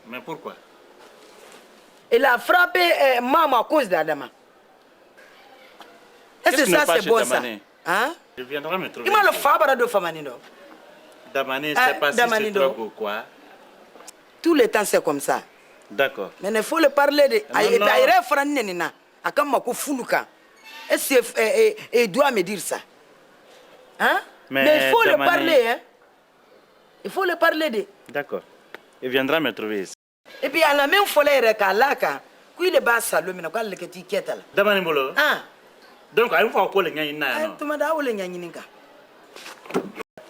Mais pourquoi? Il a frappé maman à cause d'Adama. Est-ce que ça, c'est bon, ça? Hein? Il viendra me trouver Il m'a le ici. fabre de Famanido. Damani, c'est pas si c'est Damanido. trop ou quoi. Tout le temps, c'est comme ça. D'accord. Mais il faut le parler de. Non, Et non. est-ce qu'il doit me dire ça? Hein? Mais il faut le Damani- parler, hein? Il faut le parler de. D'accord. Il viendra me trouver ici. Et puis, à la même fois, il y a il est bas salon, mais il y a Damani Bolo. Ah, Donc, il faut qu'on ait une tu m'as dit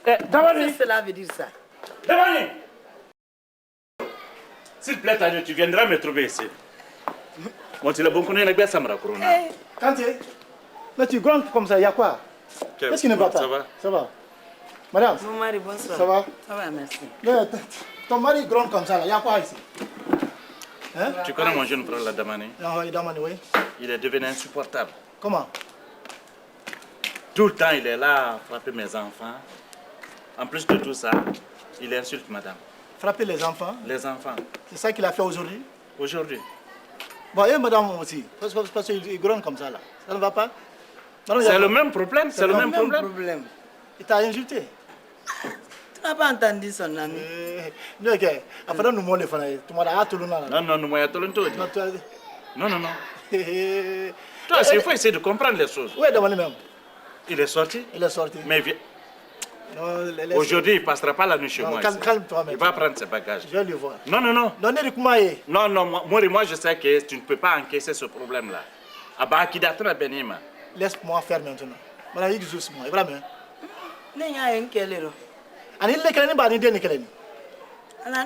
que Damani! cela veut dire ça. Damani! S'il te plaît, Tadjo, tu viendras me trouver ici. Bon, tu l'as bon connu, il y a Samra Corona. Kanté, là tu grondes comme ça, il y a quoi? Qu'est-ce qui ne va pas? Ça va? Ça va. Madame, Mon mari, bonsoir. ça va? Ça va, merci. Mais ton mari gronde comme ça, il y a quoi ici? Hein? Tu connais mon jeune frère, la Damani? Non, il demande, oui. Il est devenu insupportable. Comment? Tout le temps, il est là à frapper mes enfants. En plus de tout ça, il insulte madame. Frapper les enfants? Les enfants. C'est ça qu'il a fait aujourd'hui? Aujourd'hui. Bon, et madame aussi, parce qu'il gronde comme ça là. Ça ne va pas? Madame, C'est le même problème, c'est le même problème. Il t'a insulté. Tu n'as pas entendu son ami. Non, ok. Après, nous mollons les fans. Tu m'as tout le monde. Non, nous m'avons tout le monde. Non. Toi, il faut essayer de comprendre les choses. Où est devant lui-même? Il est sorti. Il est sorti. Mais aujourd'hui, il ne passera pas la nuit chez moi. Calme-toi, il va prendre ses bagages. Je vais le voir. Non. Non, Moi, je sais que tu ne peux pas encaisser ce problème-là. Laisse-moi faire maintenant. Voilà, il joue moi. Vraiment. N'ayant quel est Ani le keleni ba ni den keleni.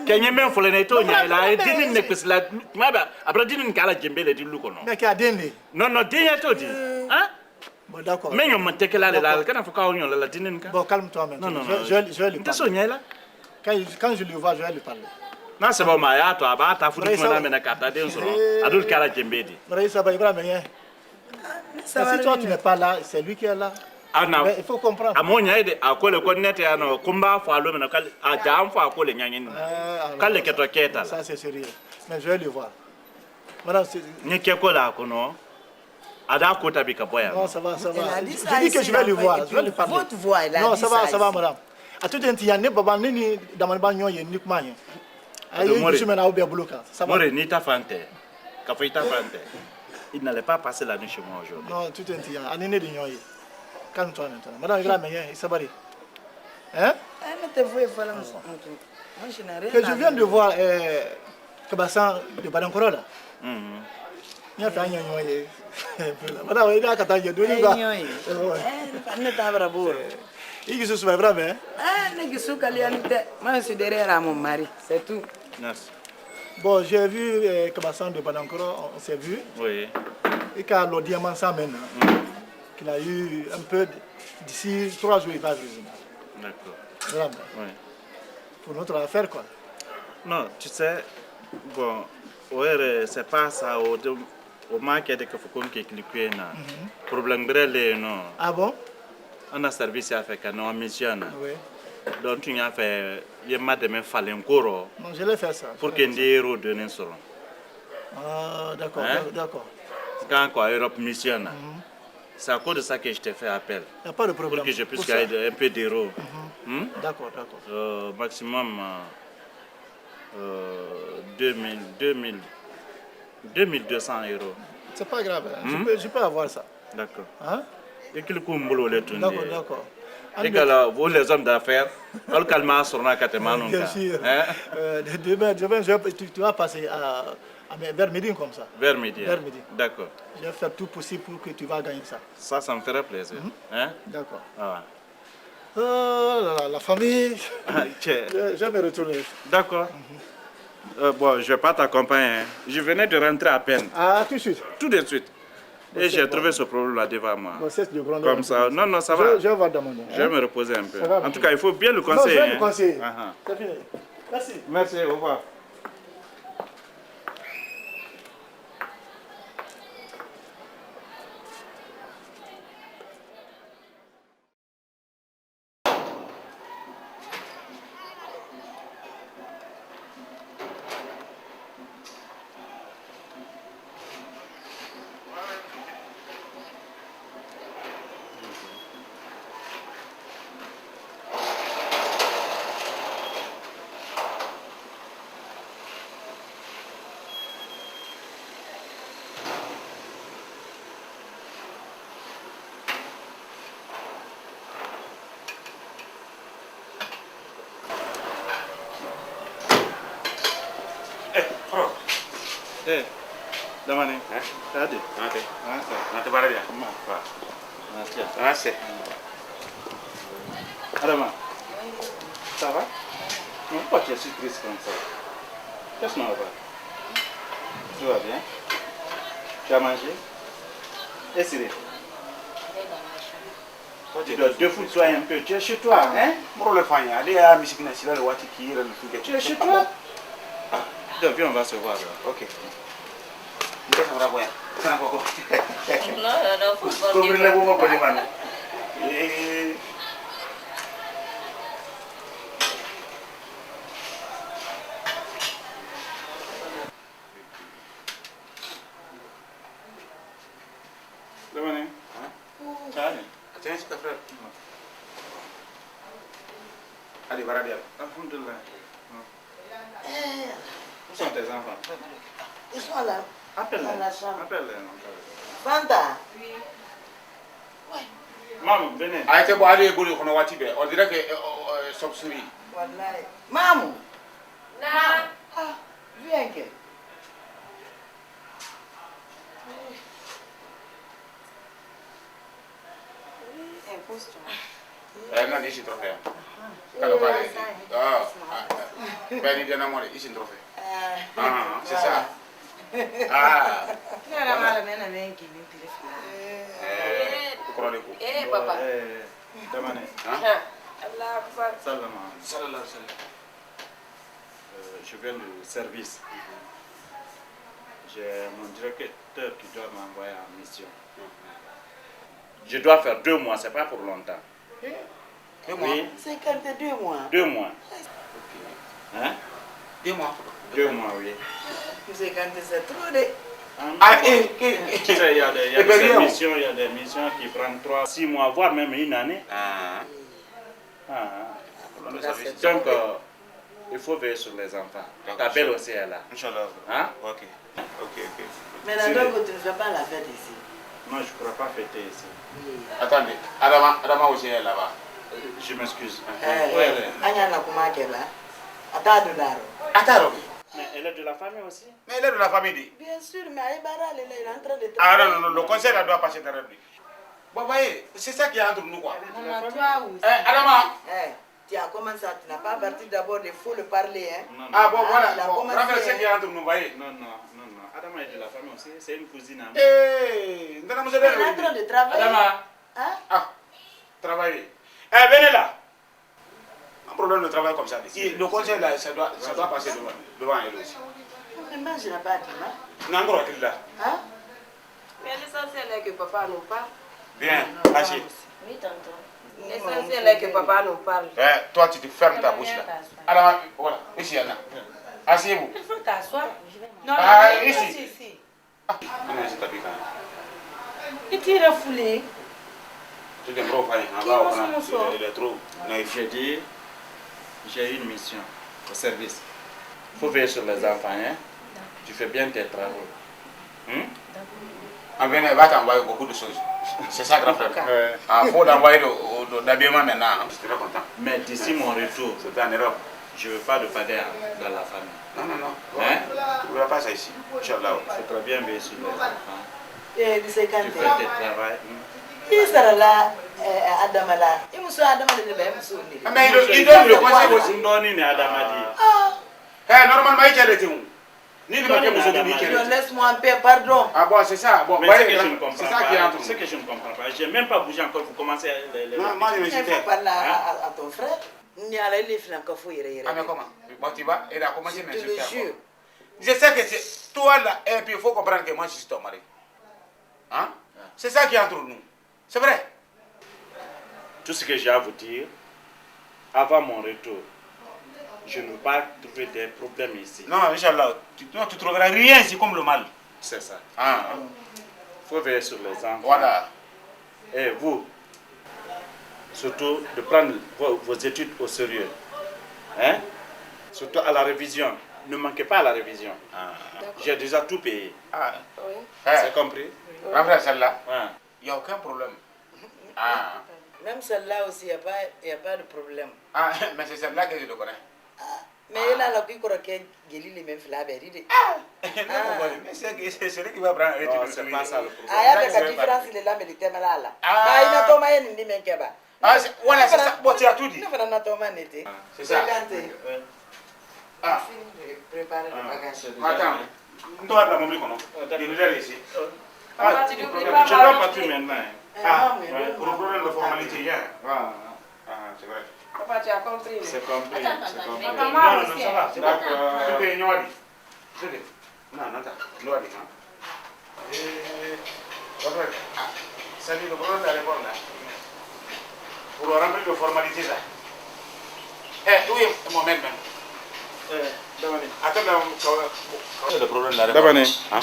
Kenya men fole ne to nya la dinin ne pesla maba abra dinin kala jembele di luko no. Mais ka den ni. Non den ya to di. Hein? Bon d'accord. Mais on monte que là kana faut ka onyo la dinin ka. Bon calme-toi maintenant. Non. Je vais lui parler. Nya la. Quand je le vois, je vais lui parler. Na se ba ma ya to aba ta fu di na me na kata den so. Adul kala jembedi. Mais ça va Ibrahim rien. Si toi tu n'es pas là, c'est lui qui est là. Mais il faut comprendre. Amonya ide akole ko net ya no kumba fo alo me na kal a jam fo akole nyanyin. Kale keto keta. Ça c'est sérieux. Mais je vais le voir. Madame ni ke ko la ko no. Ada ko tabi ka boya. Non, ça va. Je dis que je vais le voir, je vais lui parler. Votre voix là. Non, ça va madame. A tout un tia ne baba ni dans ba nyon ye ni kuma ye. Ayi je me na obi abuluka. Ça va. More ni ta fante. Ka fa ita fante. Il n'allait pas passer la nuit chez moi aujourd'hui. Non, tout un tia anene de nyon ye. Calme-toi maintenant. Madame Ibrahim, il s'est barré. Hein? Que je viens de voir Kabassan de Badankoro là. Il y a fait un yoye. Madame, il y a qu'à dire il se souvient vraiment. Moi, je suis derrière à mon mari, c'est tout. Merci. Bon, j'ai vu Kabassan de Badankoro, on s'est vu. Oui. Et quand le diamant ça maintenant. Qu'il a eu un peu d'ici 3 jours, il va venir. D'accord. Vraiment. Oui. Pour notre affaire, quoi. Non, tu sais, bon, c'est pas ça, au manque de Kafoukoum qui est cliqué, problème grêle, non. Ah bon? On a service à faire qu'on a mission. Oui. Donc, tu as fait, il y a mal de me fallait encore. Non, je l'ai fait ça. Pour qu'il y ait des héros de Ninsoro. Ah, d'accord, d'accord. Quand quoi, Europe mission. C'est à cause de ça que je t'ai fait appel. Il n'y a pas de problème. Pour que je puisse gagner un peu d'euros. D'accord. Maximum 2200 euros. C'est pas grave, je peux avoir ça. D'accord. Hein? Et qu'il coumboule les tourner. D'accord. Et que vous, les hommes d'affaires, vous calmez sur la catémane. Bien sûr. Demain, tu vas passer vers midi comme ça. Vers midi. D'accord. Je vais faire tout possible pour que tu vas gagner ça. Ça me ferait plaisir. D'accord. Ah. La famille. Je vais me retourner. D'accord. Bon, je ne vais pas t'accompagner. Je venais de rentrer à peine. Ah, tout de suite? Tout de suite. Et j'ai trouvé ce problème-là devant moi. Bon, c'est le grand comme ça. Non, ça va. Je vais demander. Je vais me reposer un peu. En tout cas, il faut bien le conseiller. Non, je vais le conseiller. C'est fini. Merci. Merci, au revoir. Damani, tadi. Nanti barang dia. Nanti. Adama, ça va? Pourquoi tu es si triste comme ça? Qu'est-ce qu'on va? Tout va bien? Tu as mangé? Et Cyril? Tu dois deux fois soigner un peu. Tu es chez toi, hein? Tu es chez toi? Donc, viens, on va se voir. Ok. Allez, voilà, bien. Alhamdulillah. Où sont tes enfants? Ils sont là. Appelle-les. Dans la chambre. Appelle-les. Fanta. Maman, venez. Allez, c'est bon, allez, on dirait que Sobsuri. Wallahi. Maman. Na. Ah, viens que. Non, ici, trophée. Quand parle. Ben, il y a un amour, ici, trophée. C'est ça. Ah. Eh, papa. Damane. Allah Akbar. Salam. Je viens du service. J'ai mon directeur qui doit m'envoyer en mission. Je dois faire 2 mois, c'est pas pour longtemps. 2 mois? Oui. 52 mois. 2 mois. Hein? 2 mois? 2 mois, oui. 50, c'est trop de... Tu sais, il y a des missions qui prennent 3, 6 mois, voire même 1 année. Donc, il faut veiller sur les enfants. Ta belle aussi est là. Inch'Allah. Hein? Ok. Mais là, donc, tu ne fais pas la fête ici. Non, je ne pourrais pas fêter ici. Attendez, Adama aussi est là-bas. Je m'excuse. Anya kuma keba. Atadularo. Attends. Mais elle est de la famille aussi. Mais elle est de la famille. Bien sûr, mais Aïbara, il est en train de travailler. Ah non, le conseil doit passer derrière lui. Bon, voyez, c'est ça qui est entre nous, quoi. Maman, toi aussi. Adama. Tu as commencé, tu n'as pas parti d'abord, il faut le parler. Hein. Non. Ah bon, voilà. Il a commencé. C'est ça qui est entre nous, voyez. Non. Adama est de la famille aussi. C'est une cousine. Eh, Il est en train de travailler. Adama. Hein? Ah, travailler. Eh, venez là. Un problème de travail comme ça. Le conseil, là, ça doit passer devant elle aussi. Moi, je n'ai pas dit, Non, encore là. hein? Mais l'essentiel est que papa nous parle. Bien, Achille. Oui, tonton. L'essentiel est que papa nous parle. Toi, tu te fermes ta bouche là. Alors, voilà, ici, Anna. Asseyez-vous. Il faut t'asseoir. Non, ici. Il tire foulé. Tu es trop failli. Il est trop naïf. J'ai dit, j'ai une mission au service. Il faut veiller sur les enfants. Hein? Tu fais bien tes travaux. En venez, va t'envoyer beaucoup de choses. C'est ça, grand frère. Il faut l'envoyer d'habillement maintenant. Je suis très content. Mais d'ici mon retour, C'était en Europe. je ne veux pas de bagarre dans la famille. Non. Hein? Tu ne verras pas ça ici. Inch'Allah. Il faut très bien veiller sur les enfants. Et Tu 50. fais tes travaux. Il sera là, Adama là. Il me soit Adama de même sourire. Mais il donne le conseil aussi. Ndoni ni Adamadi. Normalement, il y a des gens. Ni le paquet, vous avez Laisse-moi un peu, pardon. Ah bon, c'est ça. Bon, Mais voyez, ce que je ne comprends c'est ça qui est pas, entre nous. ce que je ne comprends pas, je n'ai même pas bougé encore, vous commencez à... Non, moi, je me Il suis faut fait. parler à ton frère. Il y a les filles encore fou. Ah, mais comment? Bon, tu vas, il a commencé à Je te le m'insulter. jure. Je sais que c'est toi là, et puis il faut comprendre que moi je suis ton mari. Hein? C'est ça qui est entre nous. C'est vrai. Tout ce que j'ai à vous dire, avant mon retour, je ne veux pas trouver des problèmes ici. Non, Inch'Allah, tu ne trouveras rien ici comme le mal. C'est ça. Ah. Il faut veiller sur les enfants. Voilà. Et vous, surtout de prendre vos études au sérieux. Hein? Surtout à la révision. Ne manquez pas à la révision. J'ai déjà tout payé. Oui. C'est compris? Grand frère, celle-là, Ouais. il n'y a aucun problème. Ah. Même celle-là aussi, il n'y a pas de problème. Ah, mais c'est celle-là que je le connais. Mais il a la qui croit qu'il y a même flaber. Mais c'est celui qui va prendre Non, c'est pas ça le problème. Ah, il y a la différence, il est là, mais il est là. Ah, il n'a pas mal de monde. Ah, voilà, c'est ça. Bon, tu as tout dit. C'est ça. Ah. Préparer le bagage. Attends. On doit la montrer comment. Il est ici. Ah, tu Je n'oublies ne pas dois pas ma tout maintenant. Ah, pour le problème de formalité, hein. Ah, c'est vrai. Papa, tu as compris. C'est compris. C'est compris. Maman Non, aussi. ça va. D'accord. Tu peux ignorer. Non, attends. Ignorer. Salut, le problème de la réponse là. Pour remplir de formalité là. Où est Mohamed même? Attends, le problème de la réponse. Hein?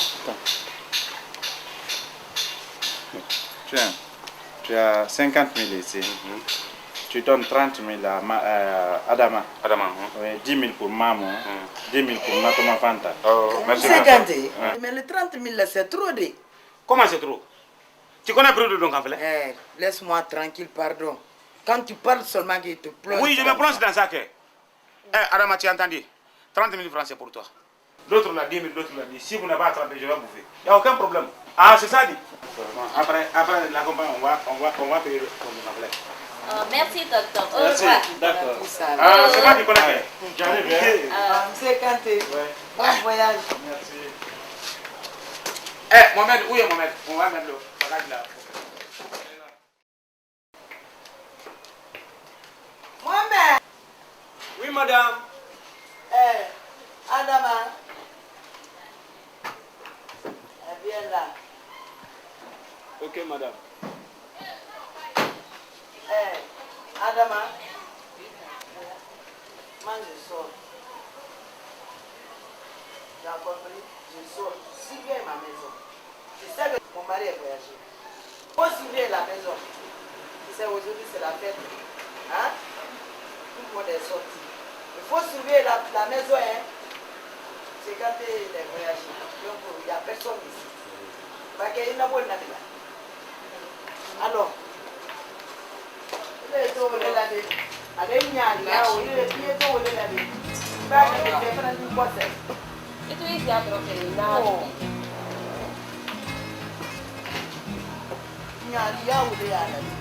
Tiens, tu as 50 000 ici. Tu donnes 30 000 à Adama. Adama, Oui, 10 000 pour maman, 10 000 pour Natoma Fanta. Merci. C'est gâté. Mais les 30 000 là, c'est trop de. Comment c'est trop? Tu connais le prix de Don Café? Laisse-moi tranquille, pardon. Quand tu parles seulement qu'il te plonge. Oui, je me plonge dans ça. Adama, tu as entendu? 30 000 francs, c'est pour toi. L'autre l'a dit, mais l'autre l'a dit. Si vous n'avez pas attrapé, je vais bouffer. Il n'y a aucun problème. Ah, c'est ça dit. Après la compagnie, on va payer le complet. Merci, docteur. Au Merci. revoir. D'accord. Ah, c'est moi qui connais. J'arrive. C'est Kanté. Bon voyage. Merci. Mohamed, où est Mohamed? On va mettre le bagage là. Mohamed. Oui, madame. Adama. Viens là. Ok, madame. Adama. Moi, je sors. Tu as compris? Je sors. Tu surveilles ma maison. Tu sais que mon mari est voyagé. Il faut surveiller la maison. Tu sais, aujourd'hui, c'est la fête. Hein? Tout le monde est sorti. Il faut surveiller la maison. Hein? C'est quand il est voyagé. Donc, il n'y a personne ici. Alors, il est au lait là-dedans. Allez, il y a au lait là-dedans. Il va aller faire une boîte. Et tu es à droite. Il y a au lait là-dedans.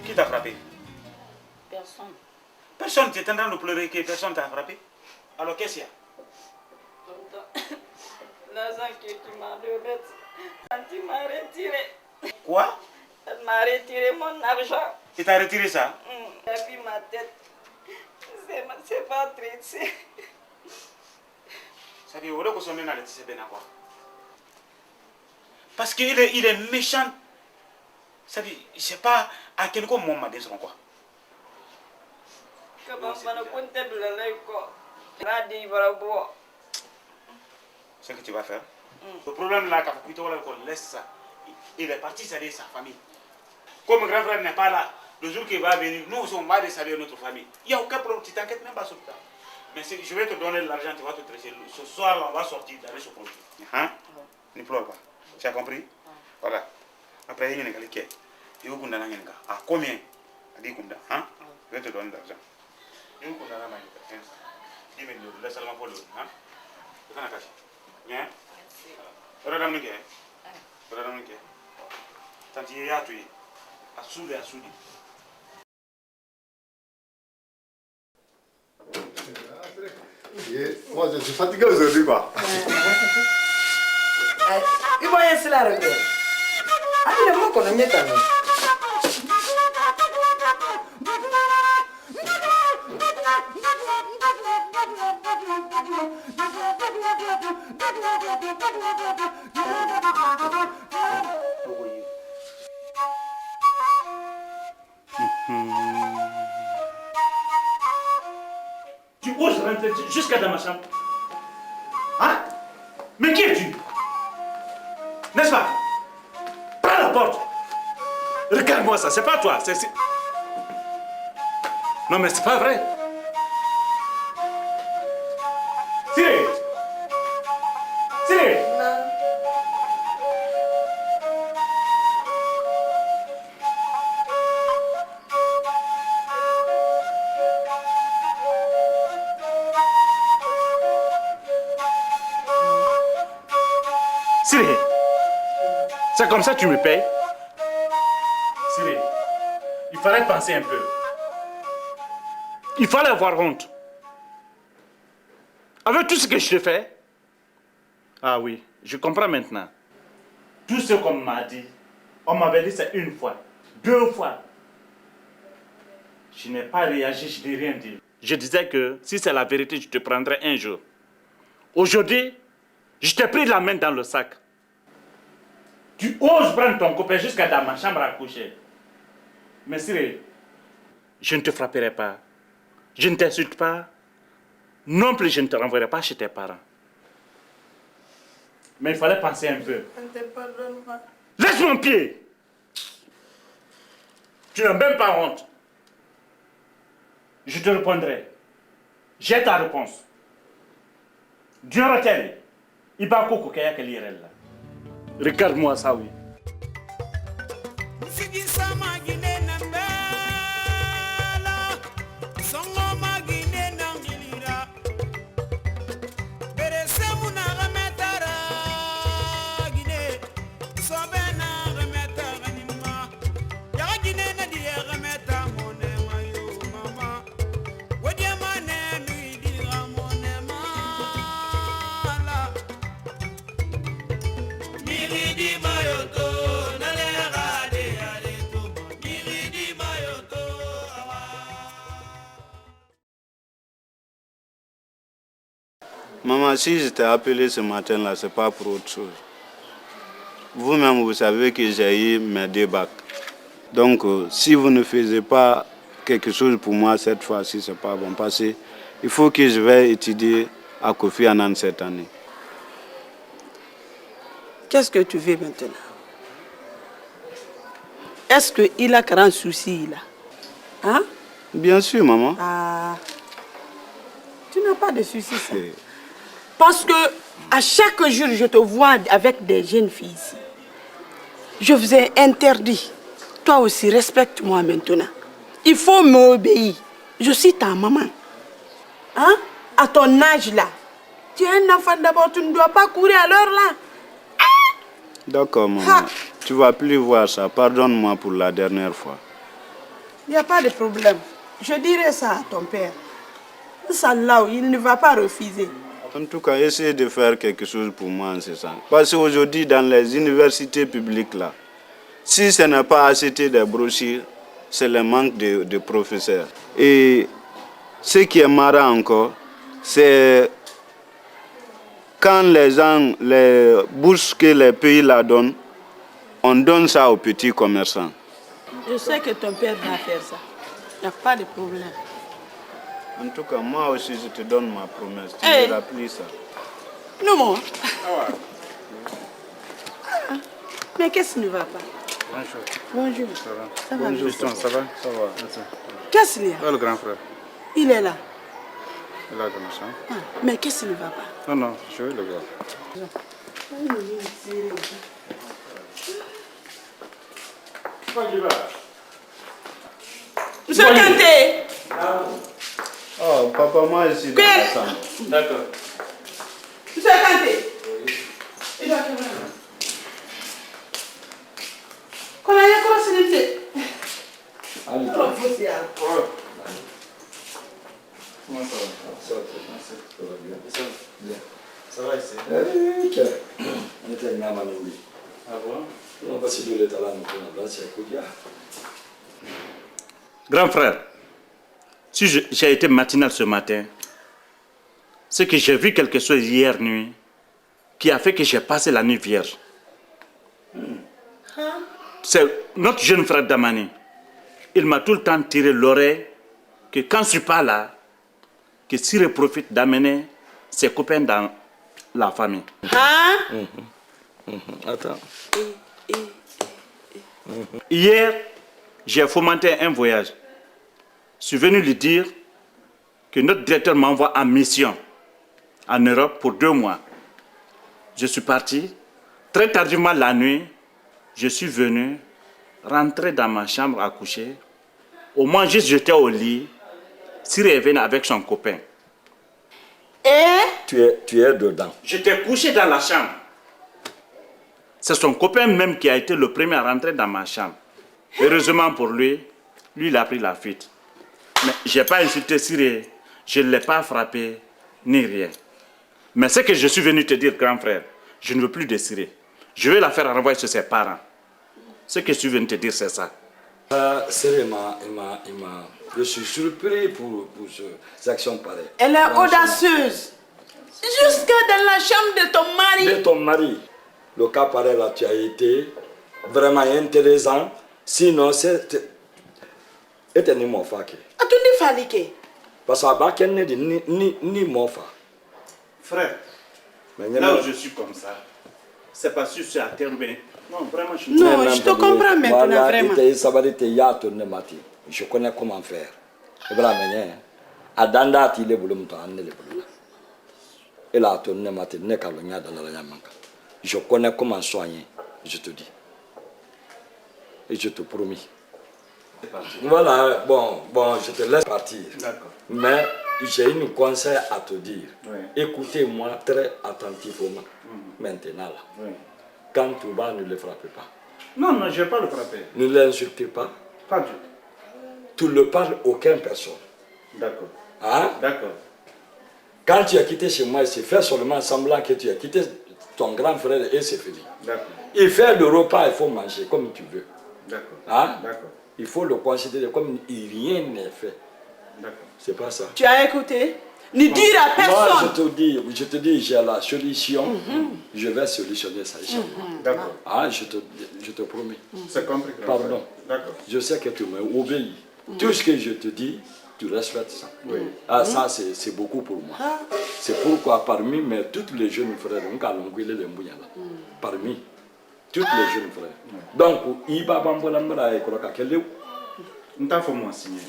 Qui t'a frappé? Personne. Personne, tu es en train de pleurer que personne t'a frappé. Alors qu'est-ce qu'il y a? L'argent que tu m'as donné, quand tu m'as retiré. Quoi? Elle m'a retiré mon argent. Il t'a retiré ça? Elle a vu ma tête. C'est pas triste. Ça dit, on est sonné dans le tissé quoi? Parce qu'il est méchant. Ça dit, je ne sais pas à quel moment m'a dit quoi. Ce que tu vas faire. Le problème là, quand laisse ça. Il est parti saluer sa famille. Comme grand frère n'est pas là, le jour qu'il va venir, nous on va saluer notre famille. Il n'y a aucun problème, tu t'inquiètes même pas sur ça. Mais je vais te donner l'argent, tu vas te traiter. Ce soir, là, on va sortir d'aller se produire. Hein? Ne pleure pas. Tu as compris? Voilà. Après, il y a une qui il y a à combien? À 10 kunda. Hein? Je vais te donner l'argent. Il y a 10 000 euros. Laisse seulement pour l'eau. Hein? Tu vas cacher. Bien? Regarde-moi qui est. Regarde-moi qui est. Tant qu'il y a tout, à souder, à souder. Moi, je suis fatigué aujourd'hui, quoi. Il va y avoir la regarde. Ah, il est mort qu'on a mis ta main. Tu oses rentrer jusqu'à dans ma chambre? Hein? Mais qui es-tu? N'est-ce pas? Prends la porte. Regarde-moi ça, c'est pas toi. Non mais c'est pas vrai. Siré! Siré! Siré! C'est comme ça que tu me payes? Siré, il fallait penser un peu. Il fallait avoir honte. Avec tout ce que je te fais. Ah oui, je comprends maintenant. Tout ce qu'on m'a dit, on m'avait dit c'est une fois, 2 fois. Je n'ai pas réagi, je n'ai rien dit. Je disais que si c'est la vérité, je te prendrai un jour. Aujourd'hui, je t'ai pris la main dans le sac. Tu oses prendre ton copain jusqu'à dans ma chambre à coucher. Mais Siré, je ne te frapperai pas. Je ne t'insulte pas. Non plus, je ne te renverrai pas chez tes parents. Mais il fallait penser un peu. Laisse mon pied. Tu n'as même pas honte. Je te répondrai. J'ai ta réponse. Dieu retient. Il va coucou qu'il y a que lire là. Regarde-moi ça, oui. Maman, si je t'ai appelé ce matin-là, ce n'est pas pour autre chose. Vous-même, vous savez que j'ai eu mes 2 bacs. Donc, si vous ne faisiez pas quelque chose pour moi cette fois-ci, ce n'est pas bon. Parce qu'il faut que je vais étudier à Kofi Annan cette année. Qu'est-ce que tu veux maintenant? Est-ce qu'il a 40 soucis là? Hein? Bien sûr, maman. Ah, tu n'as pas de soucis, ça. Parce que à chaque jour, je te vois avec des jeunes filles ici. Je vous ai interdit. Toi aussi, respecte-moi maintenant. Il faut m'obéir. Je suis ta maman. Hein? À ton âge là. Tu es un enfant d'abord, tu ne dois pas courir à l'heure là. D'accord, maman. Tu ne vas plus voir ça. Pardonne-moi pour la dernière fois. Il n'y a pas de problème. Je dirai ça à ton père. Inch'Allah, il ne va pas refuser. En tout cas, essaye de faire quelque chose pour moi en ce sens. Parce qu'aujourd'hui, dans les universités publiques, là, si ce n'est pas acheter des brochures, c'est le manque de professeurs. Et ce qui est marrant encore, c'est quand les gens, les bourses que les pays la donnent, on donne ça aux petits commerçants. Je sais que ton père va faire ça. Il n'y a pas de problème. En tout cas, moi aussi, je te donne ma promesse. Tu Hey. me rappelles ça. Non, moi. Mais qu'est-ce qui ne va pas? Bonjour. Bonjour. Ça va? Bonjour, ça va? Ça va. Qu'est-ce qu'il y a? Oh, le grand frère. Il est là. Il est là dans la chambre. Ah, mais qu'est-ce qui ne va pas? Non, non, je vais le voir. Monsieur Kanté! Oh, papa, moi, je suis dans la chambre. D'accord. Monsieur Kanté! Il doit te voir. Qu'on a eu quoi, s'il te plaît? Allez. Oh, faut s'y aller. Comment ça va? Ça va bien. Ça va ici? On était à Manoui. Ah bon? On va passer de l'état là, on va passer à Koudia. Grand frère, si j'ai été matinal ce matin, c'est que j'ai vu quelque chose hier nuit qui a fait que j'ai passé la nuit vierge. C'est notre jeune frère Damani. Il m'a tout le temps tiré l'oreille que quand je ne suis pas là, que Siré profite d'amener ses copains dans la famille. Hein? Attends. Hier, j'ai fomenté un voyage. Je suis venu lui dire que notre directeur m'envoie en mission en Europe pour 2 mois. Je suis parti. Très tardivement la nuit, je suis venu rentrer dans ma chambre à coucher. Au moins, juste j'étais au lit. Siré est venu avec son copain. Et? Tu es dedans. J'étais couché dans la chambre. C'est son copain même qui a été le premier à rentrer dans ma chambre. Heureusement pour lui, il a pris la fuite. Mais je n'ai pas insulté Siré, je ne l'ai pas frappé, ni rien. Mais ce que je suis venu te dire, grand frère, je ne veux plus de Siré. Je vais la faire renvoyer sur ses parents. Ce que je suis venu te dire, c'est ça. Siré, je suis surpris pour ces actions pareilles. Elle est audacieuse. Jusque dans la chambre de ton mari. De ton mari. Le cas pareil là, tu as été vraiment intéressant. Sinon, c'est... Et tu es ni mon frère. Attendez, Falike. Parce que ni mon frère. Frère, là où je suis comme ça, c'est parce que je suis à terre, mais non, vraiment, je suis... Non, je te comprends maintenant, vraiment. Je connais comment faire. Adanda ti le bulum to anne le bulum. Et là, tu ne m'as ne kalonya dans la yamanka. Je connais comment soigner, je te dis. Et je te promis. Voilà, bon, je te laisse partir. D'accord. Mais j'ai un conseil à te dire. Oui. Écoutez-moi très attentivement. Maintenant, là. Oui. Quand tu vas, ne le frappez pas. Non, je ne vais pas le frapper. Ne l'insultez pas. Pas du tout. Tu ne parles à aucune personne. D'accord. Hein? D'accord. Quand tu as quitté chez moi, c'est faire seulement semblant que tu as quitté ton grand frère et c'est fini. D'accord. Il fait le repas, il faut manger comme tu veux. D'accord. Hein? D'accord. Il faut le considérer comme rien n'est fait. D'accord. C'est pas ça. Tu as écouté? Ne dire à personne. Moi, je te dis, j'ai la solution. Je vais solutionner ça. D'accord. Ah, je te promets. C'est compris. Pardon. D'accord. Je sais que tu m'obéis. Tout ce que je te dis, tu respectes ça. Oui. Ah, ça, c'est beaucoup pour moi. C'est pourquoi parmi toutes les jeunes frères, parmi toutes les jeunes frères. Donc, il va bambola et koloka kele. On t'a fait moi signer.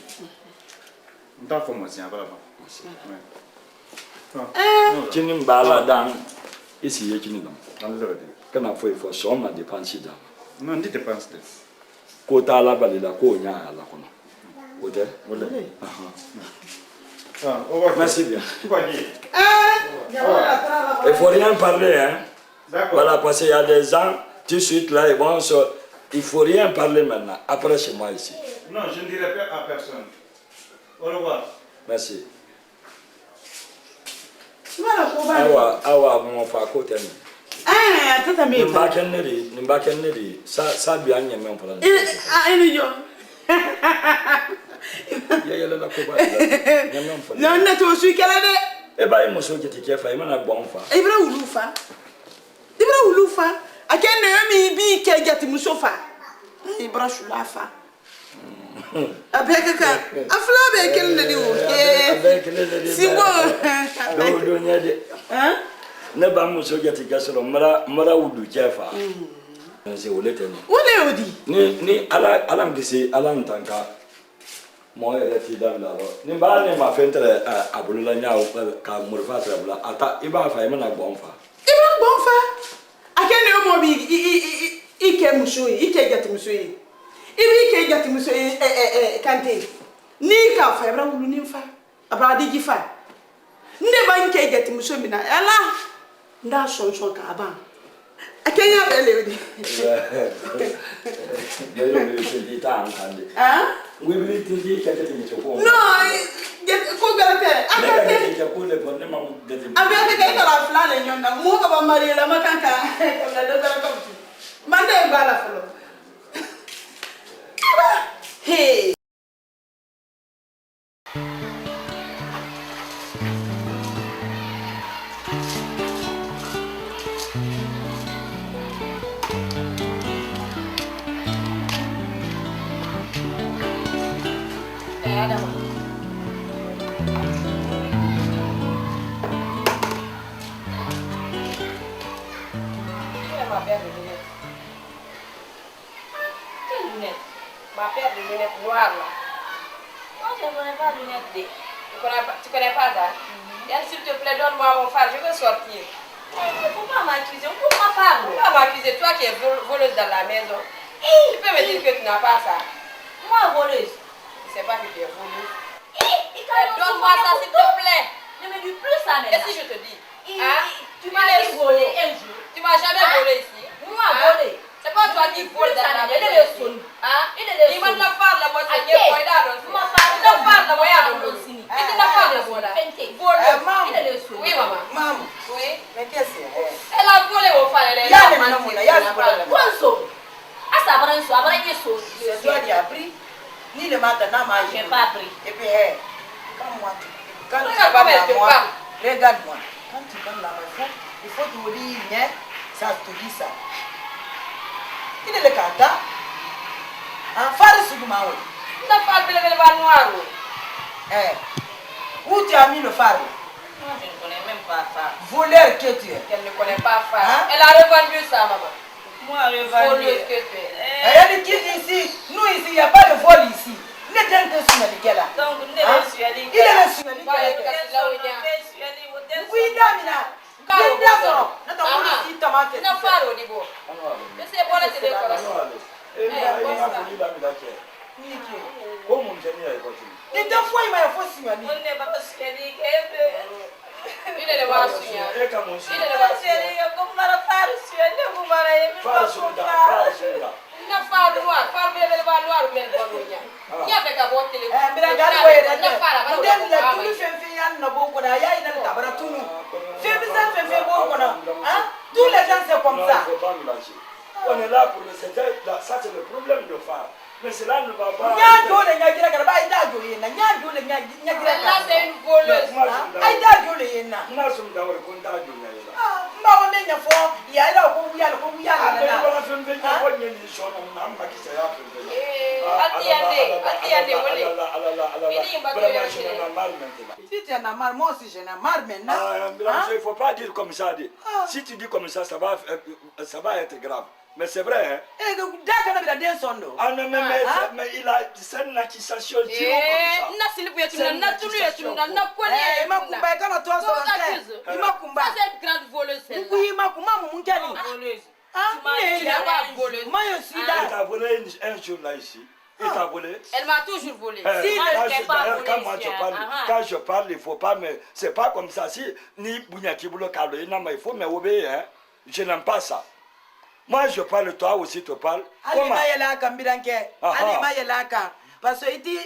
On t'a fait moi signer. Chini mbala dan isi ye chini dam. Kana foi fo so ma dépense dam. Non, dit dépense. Ko ta la balila ko nya ala kono. Ote? Voilà. Merci bien. Il faut rien parler, hein. Voilà, parce qu'il y a des gens, tout de suite là, ils vont se... Il faut rien parler maintenant, après chez moi ici. Non, je ne dirai pas à personne. Au revoir. Merci. Awa, mon frère, côté. Tata me. Nimbakeneri, ça bien y a même pour la. Non, ne te suis qu'elle avait. Eh bien, il m'a dit que tu as fait un bon fa. Ibra Ulufa. A quel name be Kajati Musofa? Ibra Shulafa. Avec a flabe qu'elle ne dit. Si bon. Hein? Ne pas me souhaiter que ce soit Mara ou du Jeffa. C'est au lait. Où est dit? Ni Alan Dissé, Alan Tanka. Moi, elle est là. Ni ba ne ma fentre à Boulania ou à Mourfa Trabla. Ata, il va faire un bon fa. Il va bon fa. A quel moment il est Moussoui, il est gâté Moussoui. Il est gâté Moussoui, Kanté. Ni ka fa, Ebra ou Luninfa. Abadi Gifa. Ne ba nke gâté Moussoui, mina. Allah. Nda son kaba. A quel y a belle. Hein? Oui, oui, tu dis quelque chose. Non, faut garder. Avec la flamme, il y a moi qui va marier la macanca. Mandez la fleur. Hey. Ma paire de lunettes noires là. Moi je ne connais pas lunettes D. Tu connais pas ça? S'il te plaît, donne-moi mon phare, je veux sortir. Pourquoi m'accuser? Pourquoi pas? Pourquoi m'accuser? Toi qui es voleuse dans la maison. Tu peux me dire que tu n'as pas ça? Moi voleuse? Je ne sais pas que tu es voleuse. Donne-moi ça s'il te plaît. Ne me dis plus ça maintenant. Et si je te dis? Tu m'as volé un jour. Tu m'as jamais volé ici. Moi volé. C'est pas toi qui vole dans la maison. Il m'a la part la moitié. Il m'a part la moitié. J'ai pas pris. Et puis, quand tu parles à moi, regarde-moi. Quand tu parles à moi, il faut te dire, ça te dit ça. Il est le canton. En phare sur le maou. La phare, elle va noir. Où tu as mis le phare? Moi, je ne connais même pas phare. Voleur que tu es. Elle ne connaît pas phare. Elle a revendu ça, maman. Moi, revendu. Voleuse que tu es. Elle dit ici, nous ici, il n'y a pas de vol ici. Il est d'un peu sur le là. Donc, il est le suali. Il est le suali. Oui, Damina. Tous les gens c'est comme ça. On est là pour le secteur, ça c'est le problème de phare. Mais cela ne va pas. Là c'est une voleuse. Si tu en as marre, moi aussi j'en ai marre maintenant. Il ne faut pas dire comme ça. Si tu dis comme ça, ça va être grave. Mais c'est vrai, hein? Ah non, mais il a une accusation comme Il t'a volé un jour là ici. Il t'a volé. Elle m'a toujours volé. Quand je parle, il ne faut pas, mais c'est pas comme ça. Si ni Bounyaki Boulo Kalo, il faut m'obéir, hein? Je n'aime pas ça. Moi je parle, toi aussi tu parles. Comment? Parce que il dit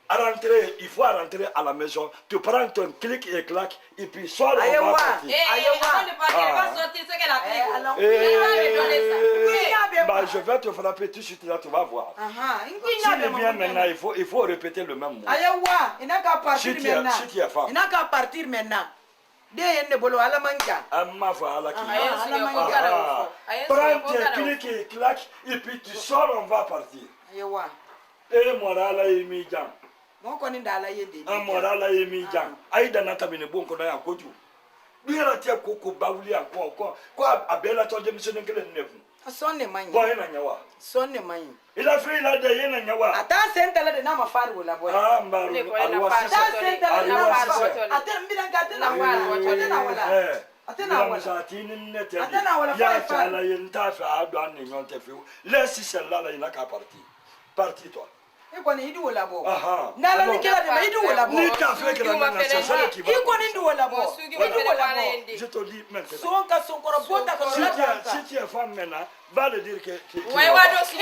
à rentrer, il faut rentrer à la maison. Tu prends ton clic et clac et puis sors, on va partir. Je vais te frapper tout de suite là, tu vas voir. Si tu viens maintenant, il faut répéter le même mot. Il n'a qu'à partir maintenant. Si tu es femme. Il n'a qu'à partir maintenant. Prends tes clics et clac et puis tu sors, on va partir. Et morala imidjan. Morala imidjan. Aïda natabine bon qu'on a un coach. Bien la tia coco baouli encore. Quoi, Abella told him to get a never. Son de mani. Boy na nyawa. Son de mani. Il a fait la de yena nyawa. Ata sentala de nama faru la boy. Ah mbaru. Ata sentala de nama faru. Ata mbira gata na wala. Ata wala. Atena wala. Ya chala yenta fa adwan ni nyonte fi. Laisse celle-là là il n'a qu'à partir. Parti toi. Il connaît du la bo. Nala ni kila de du la bo. Ni ka fait que la nation c'est qui va. Il connaît du la bo. Je te dis maintenant. Son corobota ka si tu es femme maintenant, va le dire que ouais wa do si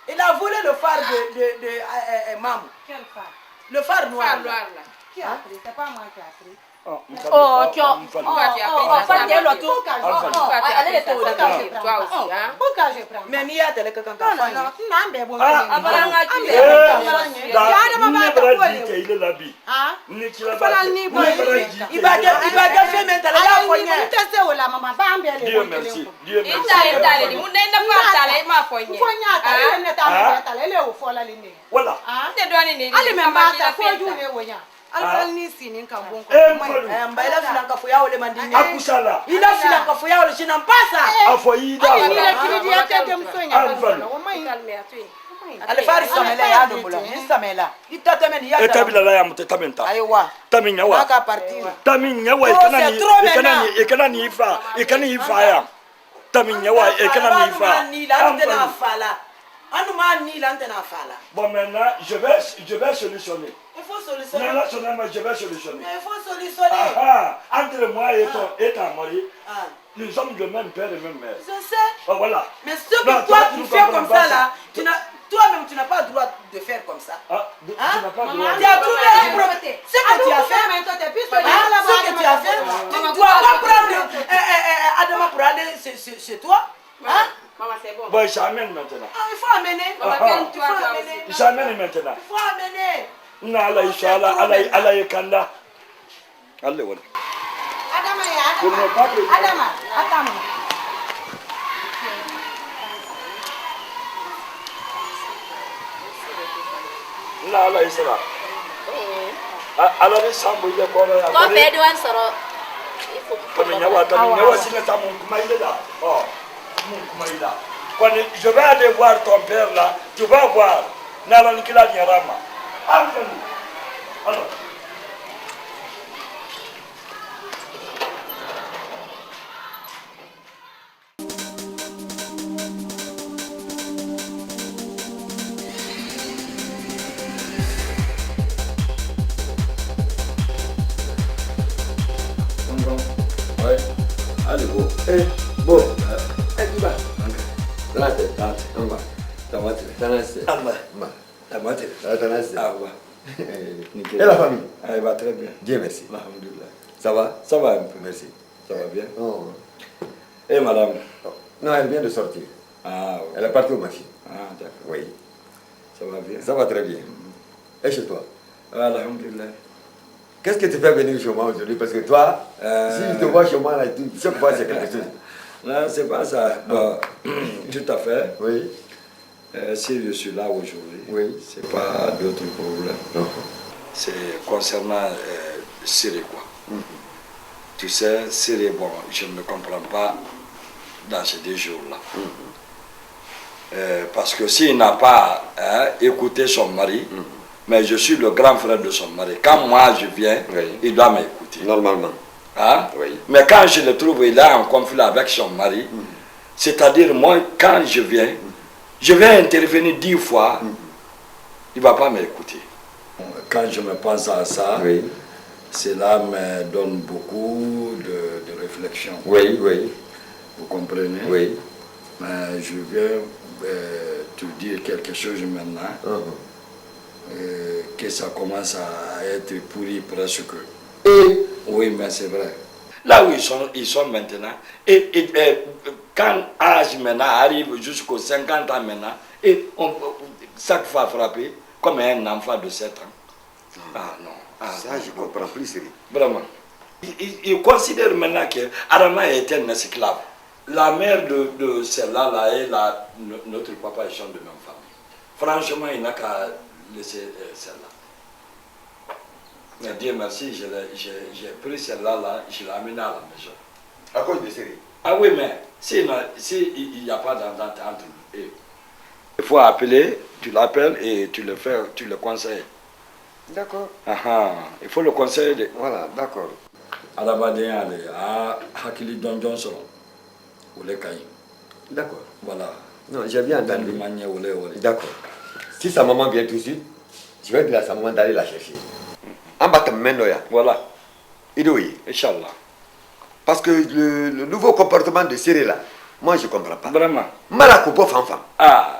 il a volé le phare de Mam. Quel phare? Le phare noir. Qui a pris? C'est pas moi qui a pris. Mais n'y a tele que quand Alfalni sini kambonko. Mbaya filanka fuya ole mandini. Akusala. Ila filanka fuya ole china mpasa. Afoida. Ile kiridi ya tete msonya. Alfari samela ya dobola. Samela. Itatemeni ya. Etabila la ya mutetamenta. Aiwa. Taminya wa. Aka partir. Taminya wa ikana ni ifa. Ikana ifa ya. Taminya wa ikana ni ifa. Antena fala. Anuma ni l'antena fala. Bon maintenant, je vais solutionner. Il faut solutionner. Non, je vais solutionner. Mais il faut solutionner. Entre moi et ta mari, nous sommes de même père et même mère. Je sais. Oh, voilà. Mais ce que toi tu fais comme ça là, tu n'as Toi-même, tu n'as pas le droit de faire comme ça. Ah, tu n'as pas le droit. Tu as trouvé un problème. Ce que tu as fait, ce que tu as fait, tu ne dois pas prendre Adama pour aller chez toi. Hein? Maman, c'est bon. Bon, j'amène maintenant. Ah, il faut amener. J'amène maintenant. Il faut amener. Nala Ishala, ala Yekanda. Allez, voilà. Adama, attends. Nala Ishala. Alors, les sambo, il y a quoi là? Quand fait douane sera. Il faut. Comme il y a what, il y a aussi le tamon là. Oh, là. Quand je vais aller voir ton père là, tu vas voir. Nala Nikila Nyarama. Alors. Ouais. Allez, bon. Bon. Tu vas. Là, on va. Et la famille? Elle va très bien. Dieu merci. Alhamdulillah. Ça va? Ça va un peu. Merci. Ça va bien. Oh. Et madame? Non, elle vient de sortir. Ah, oui. Elle est partie au marché. Ah, d'accord. Oui. Ça va bien. Ça va très bien. Et chez toi? Alhamdulillah. Qu'est-ce que tu fais venir chez moi aujourd'hui? Parce que toi, si je te vois chez moi, là, chaque fois c'est quelque chose. Non, c'est pas ça. Bon, tout à fait. Oui. Si je suis là aujourd'hui, oui. C'est pas d'autres problèmes. C'est concernant Syrie, quoi. Tu sais, Syrie, bon, je ne comprends pas dans ces 2 jours-là. Parce que s'il n'a pas écouté son mari, mais je suis le grand frère de son mari. Quand moi je viens, il doit m'écouter. Normalement. Hein? Oui. Mais quand je le trouve, il est en conflit avec son mari, c'est-à-dire moi, quand je vais intervenir 10 fois, il ne va pas m'écouter. Quand je me pense à ça, cela me donne beaucoup de réflexion. Oui, oui. Vous comprenez? Oui. Mais je viens te dire quelque chose maintenant, que ça commence à être pourri presque. Oui, mais c'est vrai. Là où ils sont maintenant, et quand l'âge maintenant arrive jusqu'aux 50 ans maintenant, et chaque fois frappé comme un enfant de 7 ans. Ah non. Ah, ça, je ne comprends plus, Syrie. Vraiment. Ils considèrent maintenant qu'Adama est un esclave. La mère de celle-là là, et notre papa ils sont de même famille. Franchement, il n'a qu'à laisser celle-là. Mais Dieu merci, j'ai pris celle-là, je l'ai amenée à la maison. À cause de Syrie? Ah oui, mais s'il n'y a pas d'entente entre eux, il faut appeler, tu l'appelles et tu le conseilles. D'accord. Il faut le conseiller. Voilà, d'accord. D'accord. Voilà. Non, j'ai bien entendu. D'accord. Si sa maman vient tout de suite, je vais dire à sa maman d'aller la chercher. En bas, voilà. Idoui. Inch'Allah. Parce que le nouveau comportement de Syrie là, moi je ne comprends pas. Vraiment. Malakopo fanfan. Ah.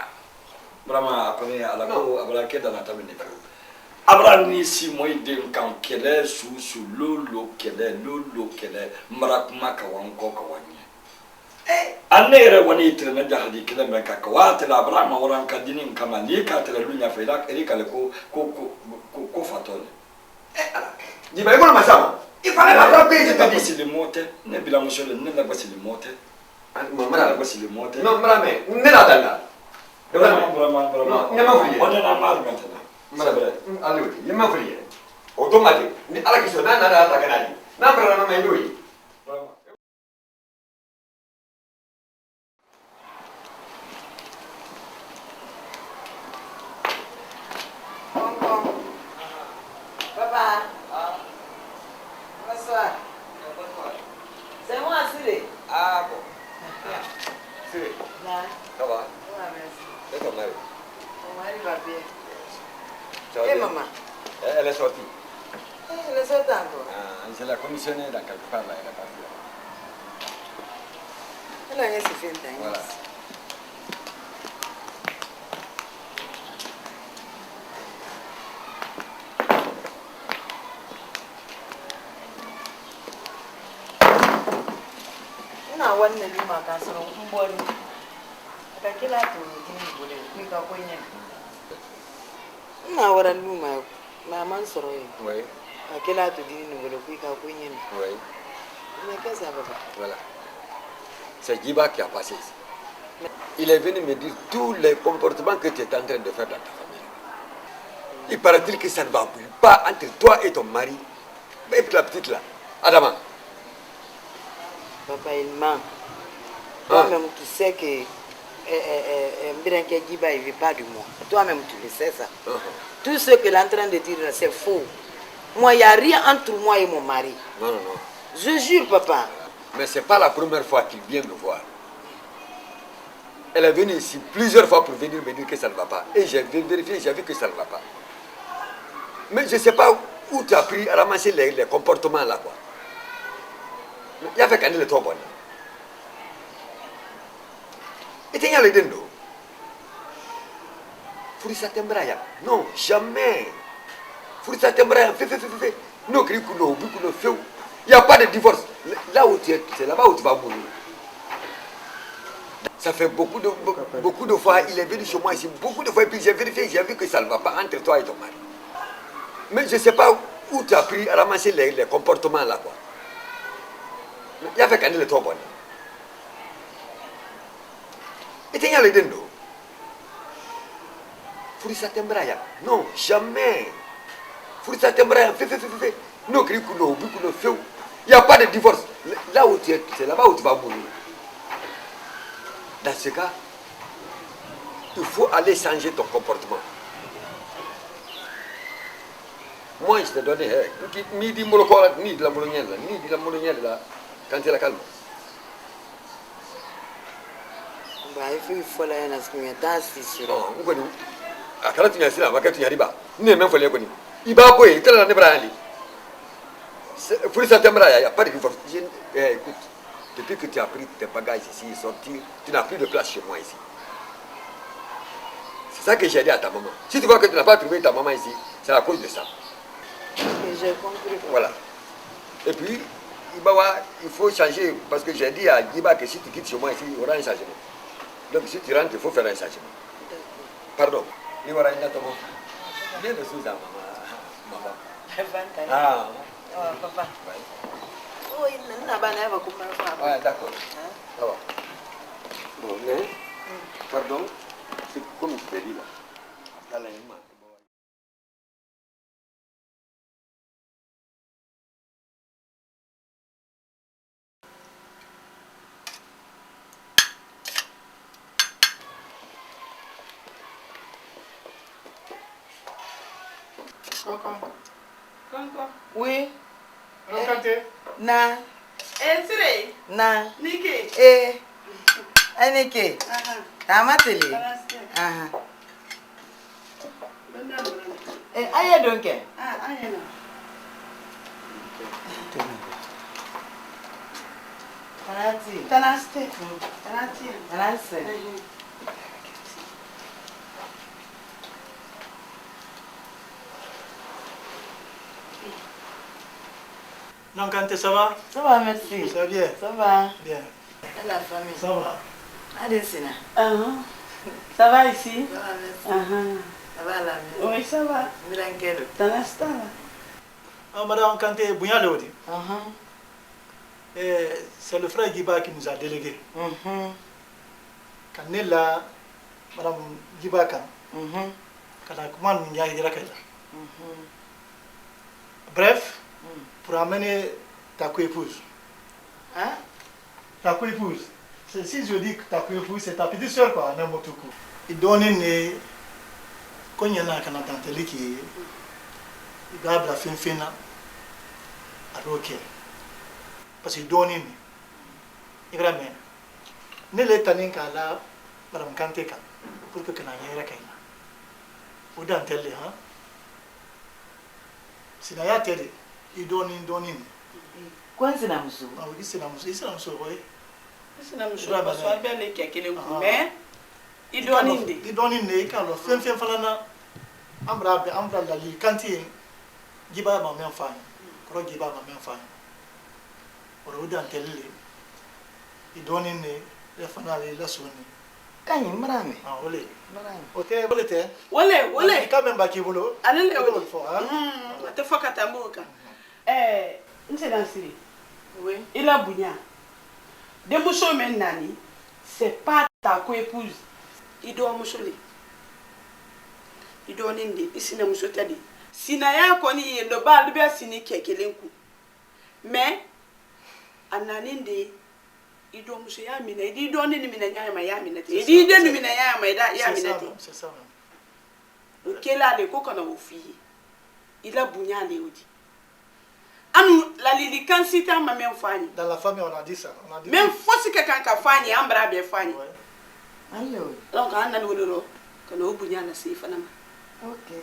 Vraiment, après, à la cour, à la quête dans la table. Abraham ni si moi de kan kele su lolo kele marakuma kawanko kawanye anere wani tele na jahadi kele me ka kawate la Abraham oran kadini kama ni ka tele lunya faida eri kale ko fatole di ba ko masama il fallait la frapper c'est pas possible monter ne bila monsieur le ne la possible monter maman la possible monter non mais ne la dalla vraiment on est en mal maintenant. Allez, il m'a fait automatique. Mais à la question, on a attaqué la vie. Non, vraiment, mais oui. Papa. Bonsoir. C'est moi, Syrie. Ah bon. Syrie. Ça va? Oui, merci. Et ton mari? Mon mari va bien. Et maman? Elle est sortie. Elle est sortie encore. Je l'ai commissionnée dans quelque part là, elle est partie. Elle a rien fait un temps. Voilà. ina wannan lima ka san mbori ka kila to dini bole ni ka ko nyen ina waran luma ma man soro yi Oui. ka kila to dini bole ka ko nyen Oui. mais qu'est-ce que ça va? Voilà. C'est Djiba qui a passé ici. Il est venu me dire tous les comportements que tu es en train de faire dans ta famille. Il paraît-il que ça ne va plus pas entre toi et ton mari. Et puis la petite là, Adama. Papa, il ment. Toi-même, tu sais que Mbiranké Djiba, il ne veut pas de moi. Toi-même, tu le sais ça. Tout ce qu'il est en train de dire, c'est faux. Moi, il n'y a rien entre moi et mon mari. Non, non, non. Je jure, papa. Mais ce n'est pas la première fois qu'il vient me voir. Elle est venue ici plusieurs fois pour venir me dire que ça ne va pas. Et j'ai vérifié, j'ai vu que ça ne va pas. Mais je ne sais pas où tu as appris à ramasser les comportements là, quoi. Il y a fait qu'un le trop bon. Et tu as le dendo. Furisa Tembraya. Non, jamais. Furisa Tembraya. Fais. Non, il n'y a pas de divorce. Là où tu es, c'est là-bas où tu vas mourir. Ça fait beaucoup de fois, il est venu chez moi ici, beaucoup de fois, et puis j'ai vérifié, j'ai vu que ça ne va pas entre toi et ton mari. Mais je ne sais pas où tu as appris à ramasser les comportements là, quoi. Il y a fait qu'un le trop bon. Et tu as le dendo. Furisa Tembraya. Non, jamais. Furisa Tembraya. Fais. Non, il n'y a pas de divorce. Là où tu es, c'est là-bas où tu vas mourir. Dans ce cas, il faut aller changer ton comportement. Moi, je te donne ni du molokora, ni de la molognelle, là, quand tu es la calme. Il faut la haine à ce que tu as assis. Non, vous connaissez. Quand tu es assis là, quand tu es arrivé, tu n'es même pas les connus. Il va boire, tu n'as pas aller. Pour ça, il n'y a pas de divorce. Écoute. Depuis que tu as pris tes bagages ici et sorti, tu n'as plus de place chez moi ici. C'est ça que j'ai dit à ta maman. Si tu vois que tu n'as pas trouvé ta maman ici, c'est à cause de ça. J'ai compris. Voilà. Et puis, il faut changer, parce que j'ai dit à Djiba que si tu quittes chez moi ici, il y aura un changement. Donc si tu rentres, il faut faire un changement. Pardon. Il y aura un changement. Viens de sous maman. Ah. Papa. Oh, il n'a pas de ouais, d'accord. Ça va. Bon, mais, pardon, c'est comme je t'ai dit là. Oui. Rokanté. Na. Entrer. Na. Nike. Nike. Tama tele. Aye donc. Aye non. Tanasti. Non, Kanté, ça va? Ça va, merci. Ça va bien? Ça va. Bien. Et la famille? Ça va. Allez, Sina. Ça va ici? Ça va, merci. Ça va à la maison? Oui, ça va. Tranquille. Tanasta. Madame Kanté, Bouya Lodi. C'est le frère Djiba qui nous a délégués. Quand on est là, Madame Djiba, quand on a bref, pour amener ta co-épouse. Hein? Ta co-épouse. Si je dis que ta co-épouse, c'est ta petite soeur, quoi, n'importe quoi. Il donne une. Quand il y en a un tanteli qui. Il garde la fin à Roquet. Parce qu'il donne une. Il ramène. Ne l'étonnez qu'à la. Madame Kanté, pour que l'on ait rien. Ou dans tel, hein? Si il y a tel. Il donne une. Quoi c'est la moussou? Ah oui, c'est la moussou, oui. C'est la moussou, parce que bien les qui mais il donne une. Il donne une, quand le fin falana, ambra la li, quand il Djiba ma même femme, Djiba ma même femme. Pour vous dans tel lit, il donne une fanale la sonne. Kanyi mrame. Ah, olé. Ok, olé te. Olé. Quand même baki bolo. Allez le olé. Te foka tamboka. Nse dansiri. Oui. Il a bounya. De muso men nani, c'est pas ta co-épouse. Il doit musole. Il doit nindi, ici na muso tadi. Sinaya koni yendo ba libya sini kekelenku. Mais ananinde il doit muso ya mina, il doit nindi mina nyama ya mina. Il dit de mina ya ma ya mina. C'est ça. Quel a de ko kana ofi. Il a bounya le odi. Anu la lili kan sita ma men fani. Dans la famille on a dit ça, Même fosi ka kan ka fani ambra be fani. Allo. Donc an nan woloro kana obunya na se fana ma. OK.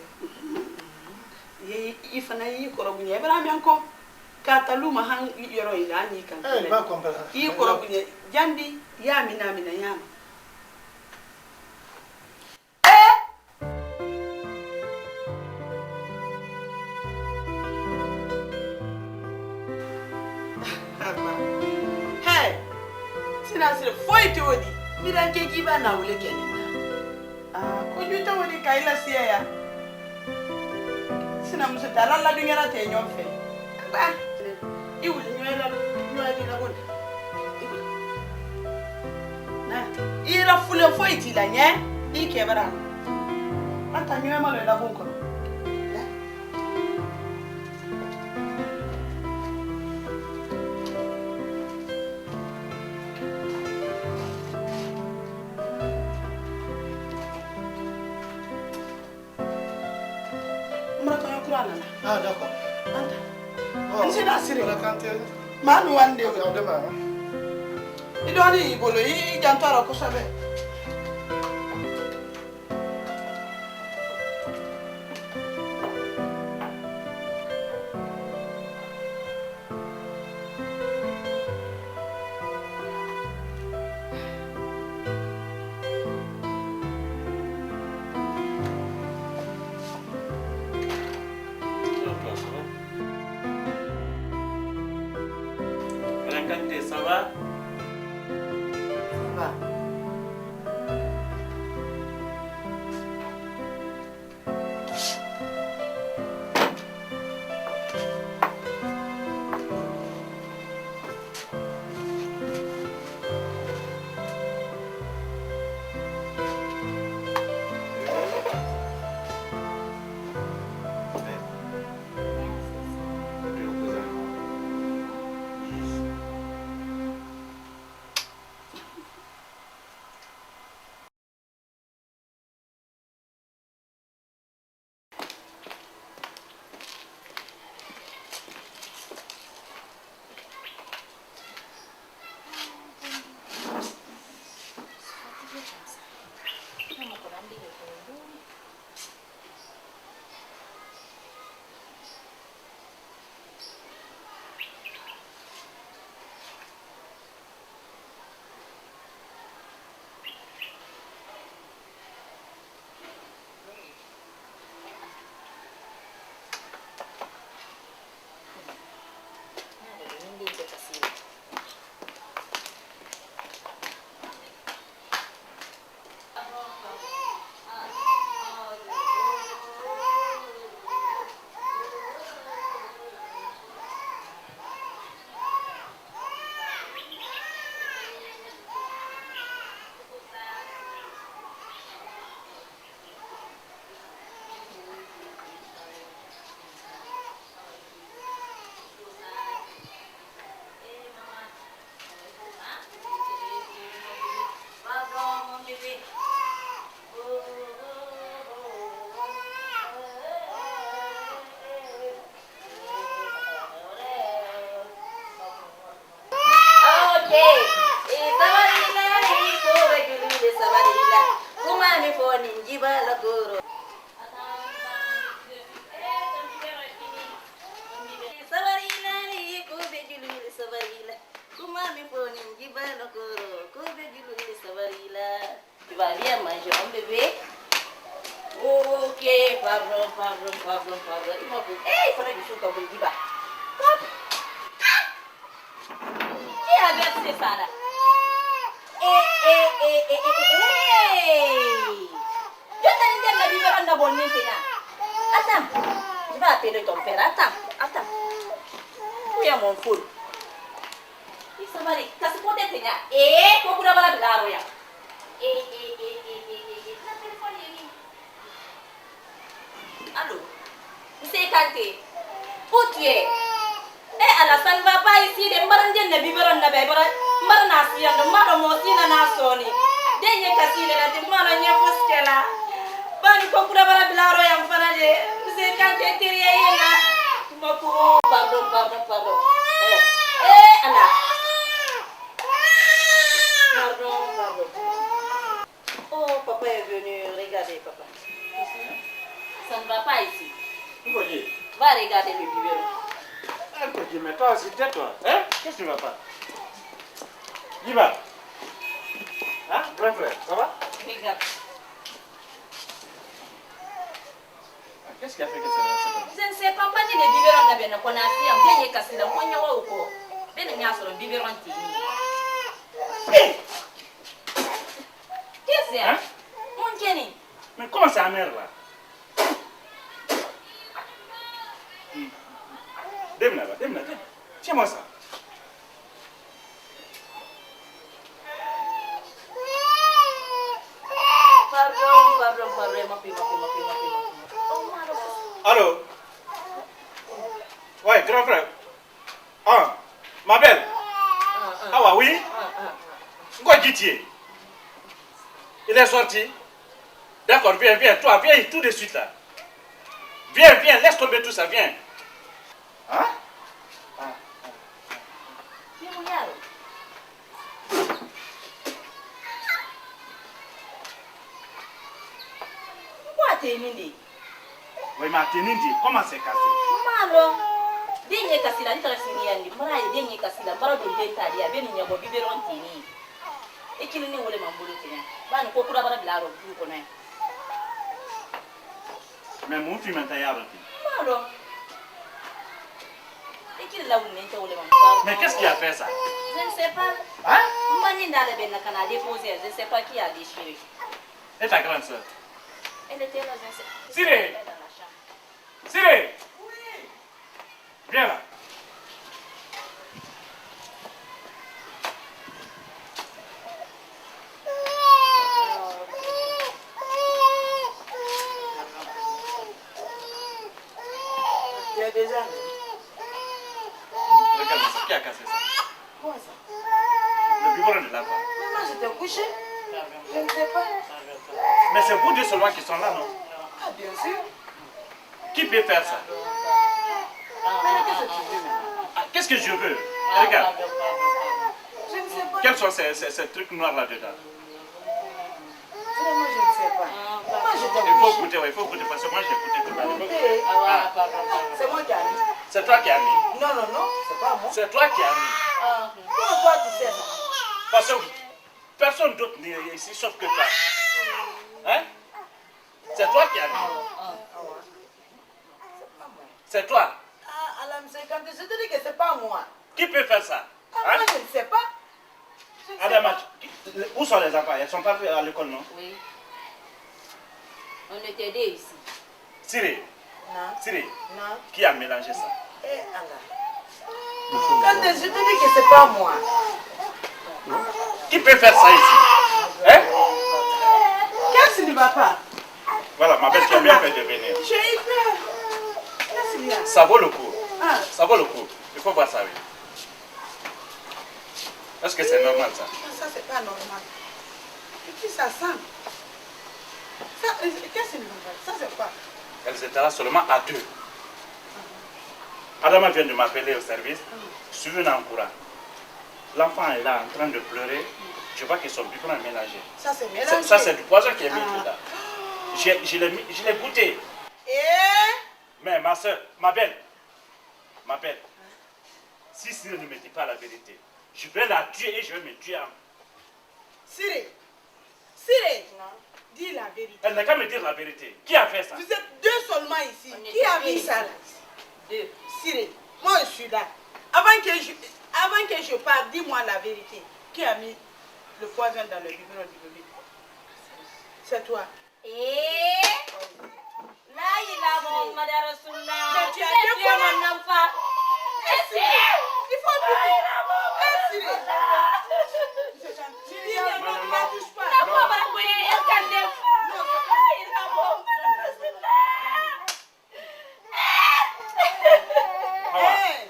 Ye ifana yi koro bunya bra mi anko ka taluma han yoro ila ni kan. Ba comprendre. Yi koro bunya jandi ya mina yama. Sinansire foi todi Miran ke kiba na wule kenina. Ko juta woni kaila siya ya. Sinamuso talala dunyara te nyomfe. Ba. Iwuli nywela la gonda. Na, ira fule foi ti la nye, ikebara. Anta nywema lo la bonko. Ah, d'accord. Nsi da siri. Rakante. Manu wande. On demain. Idoni ibolo yi jantara ko sabe. Ça va? Ça va. Tu vas bien manger, mon bébé? Ok, pardon. Il m'a dit, il faudrait que je sois comme le Qui a versé ça là? Je t'ai dit de la biberonne de bonne Attends, je vais appeler ton père. Attends. Où est mon foule? Il s'en va aller. T'as ce qu'on est là. Pour vous avoir la blague. Allô? C'est Kanté. Où tu es? Alors ça ne va pas ici. Les marins de biberon de bébé. Marnasian, de Maramosina Nasoni. Denya Cassine, la demande n'y a pas ce qu'elle a. Ban Kokura Blaro et Fanade. C'est Kanté Terriena. Pardon. Anna. Pardon. Oh, papa est venu. Regardez, papa. Ça ne va pas ici. Va regarder le biberon. Mais toi aussi, tais-toi. Hein? Qu'est-ce que tu vas pas? Dis va. Hein? Grand frère, ça va? Regarde. Qu'est-ce qui a fait que ça va? Je ne sais pas, pas ni le biberon de bien qu'on a fait un bien cassé dans mon yawa ou quoi. Ben il y a sur le biberon tini. Qu'est-ce que c'est? Mon Kenny. Mais comment c'est amer là? Demna, tiens-moi ça. Pardon, Allô? Ouais, grand frère. Ah, ma belle. Ah oui? Quoi dit-il? Il est sorti. D'accord, viens, toi, viens tout de suite là. Viens, laisse tomber tout ça, viens. Hein? Pourquoi t'es nindi? Oui, mais t'es nindi, comment c'est cassé? Malo. Denye kasila nitara siniani. Mara denye kasila mara do denta dia beni nyabo biberon tini. Ekini ni wole mambulu tinya. Bani kokura bara bilaro bu ko nay. Mais mon fils maintenant y a arrêté. Malo. Mais qu'est-ce qui a fait ça? Je ne sais pas. Hein? Maninda le ben kana déposé, je ne sais pas qui a déchiré. Et ta grande soeur? Elle était là, je ne sais pas. Siré! Siré! Oui! Viens là. Tu as déjà Regarde ça, qui a cassé ça? Quoi ça? Le biberon de la femme. Mais moi j'étais couché. Je ne sais pas. Mais c'est vous deux seulement qui sont là, non? Ah bien sûr. Qui peut faire ça? Mais qu'est-ce que tu veux maintenant? Qu'est-ce que je veux? Regarde. Je ne sais pas. Quels sont ces trucs noirs là-dedans? Vraiment je ne sais pas. Moi j'étais couché. Il faut goûter parce que moi j'ai goûté tout à l'heure. C'est moi qui ai mis. C'est toi qui as mis? Non, c'est pas moi. C'est toi qui as mis. Comment toi tu sais ça? Parce que personne d'autre n'est ici sauf que toi. Hein? C'est toi qui as mis. C'est toi. Ah, à la M50, je te dis que c'est pas moi. Qui peut faire ça? Moi je ne sais pas. Adama, où sont les enfants? Ils sont pas à l'école, non? Oui. On était deux ici. Siré. Non. Siré. Non. Qui a mélangé ça? Eh Allah. Quand je te dis que c'est pas moi. Qui peut faire ça ici? Hein? Qu'est-ce qui ne va pas? Voilà, ma belle, tu as bien fait de venir. J'ai eu peur. Qu'est-ce qu'il y a? Ça vaut le coup. Ah. Ça vaut le coup. Il faut voir ça, oui. Est-ce que c'est normal ça? Ça, c'est pas normal. Et puis ça sent. Qu'est-ce que ça, c'est quoi? Elles étaient là seulement à deux. Adama vient de m'appeler au service. Je suis venu en courant. L'enfant est là en train de pleurer. Je vois que son biberon est mélangé. Ça, c'est mélangé. Ça, c'est du poison qui est mis dedans. Je l'ai goûté. Mais ma soeur, ma belle, si Siré ne me dit pas la vérité, je vais la tuer et je vais me tuer. Siré, dis la vérité. Elle n'a qu'à me dire la vérité. Qui a fait ça? Vous êtes deux seulement ici. Qui a mis ça là? Deux. Siré, moi je suis là. Avant que je parte, dis-moi la vérité. Qui a mis le poison dans le biberon du bébé. C'est toi.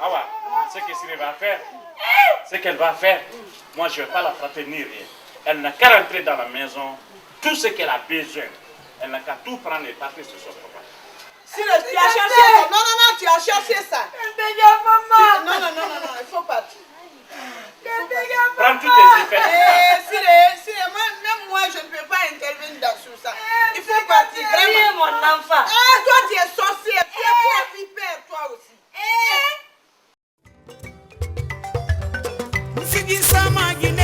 Awa, ce que Siré va faire, ce qu'elle va faire, moi je ne vais pas la frapper ni rien. Elle n'a qu'à rentrer dans la maison, tout ce qu'elle a besoin. Elle n'a qu'à tout prendre et partir sur son papa. Siré, tu as cherché ça. Non, tu as cherché ça. Non, il faut partir. Prends toutes tes effets. Siré, même moi je ne peux pas intervenir dans ça. Il faut partir, vraiment. Mon enfant. Toi tu es sorcière, tu es pipère, toi aussi. Sigi sama gine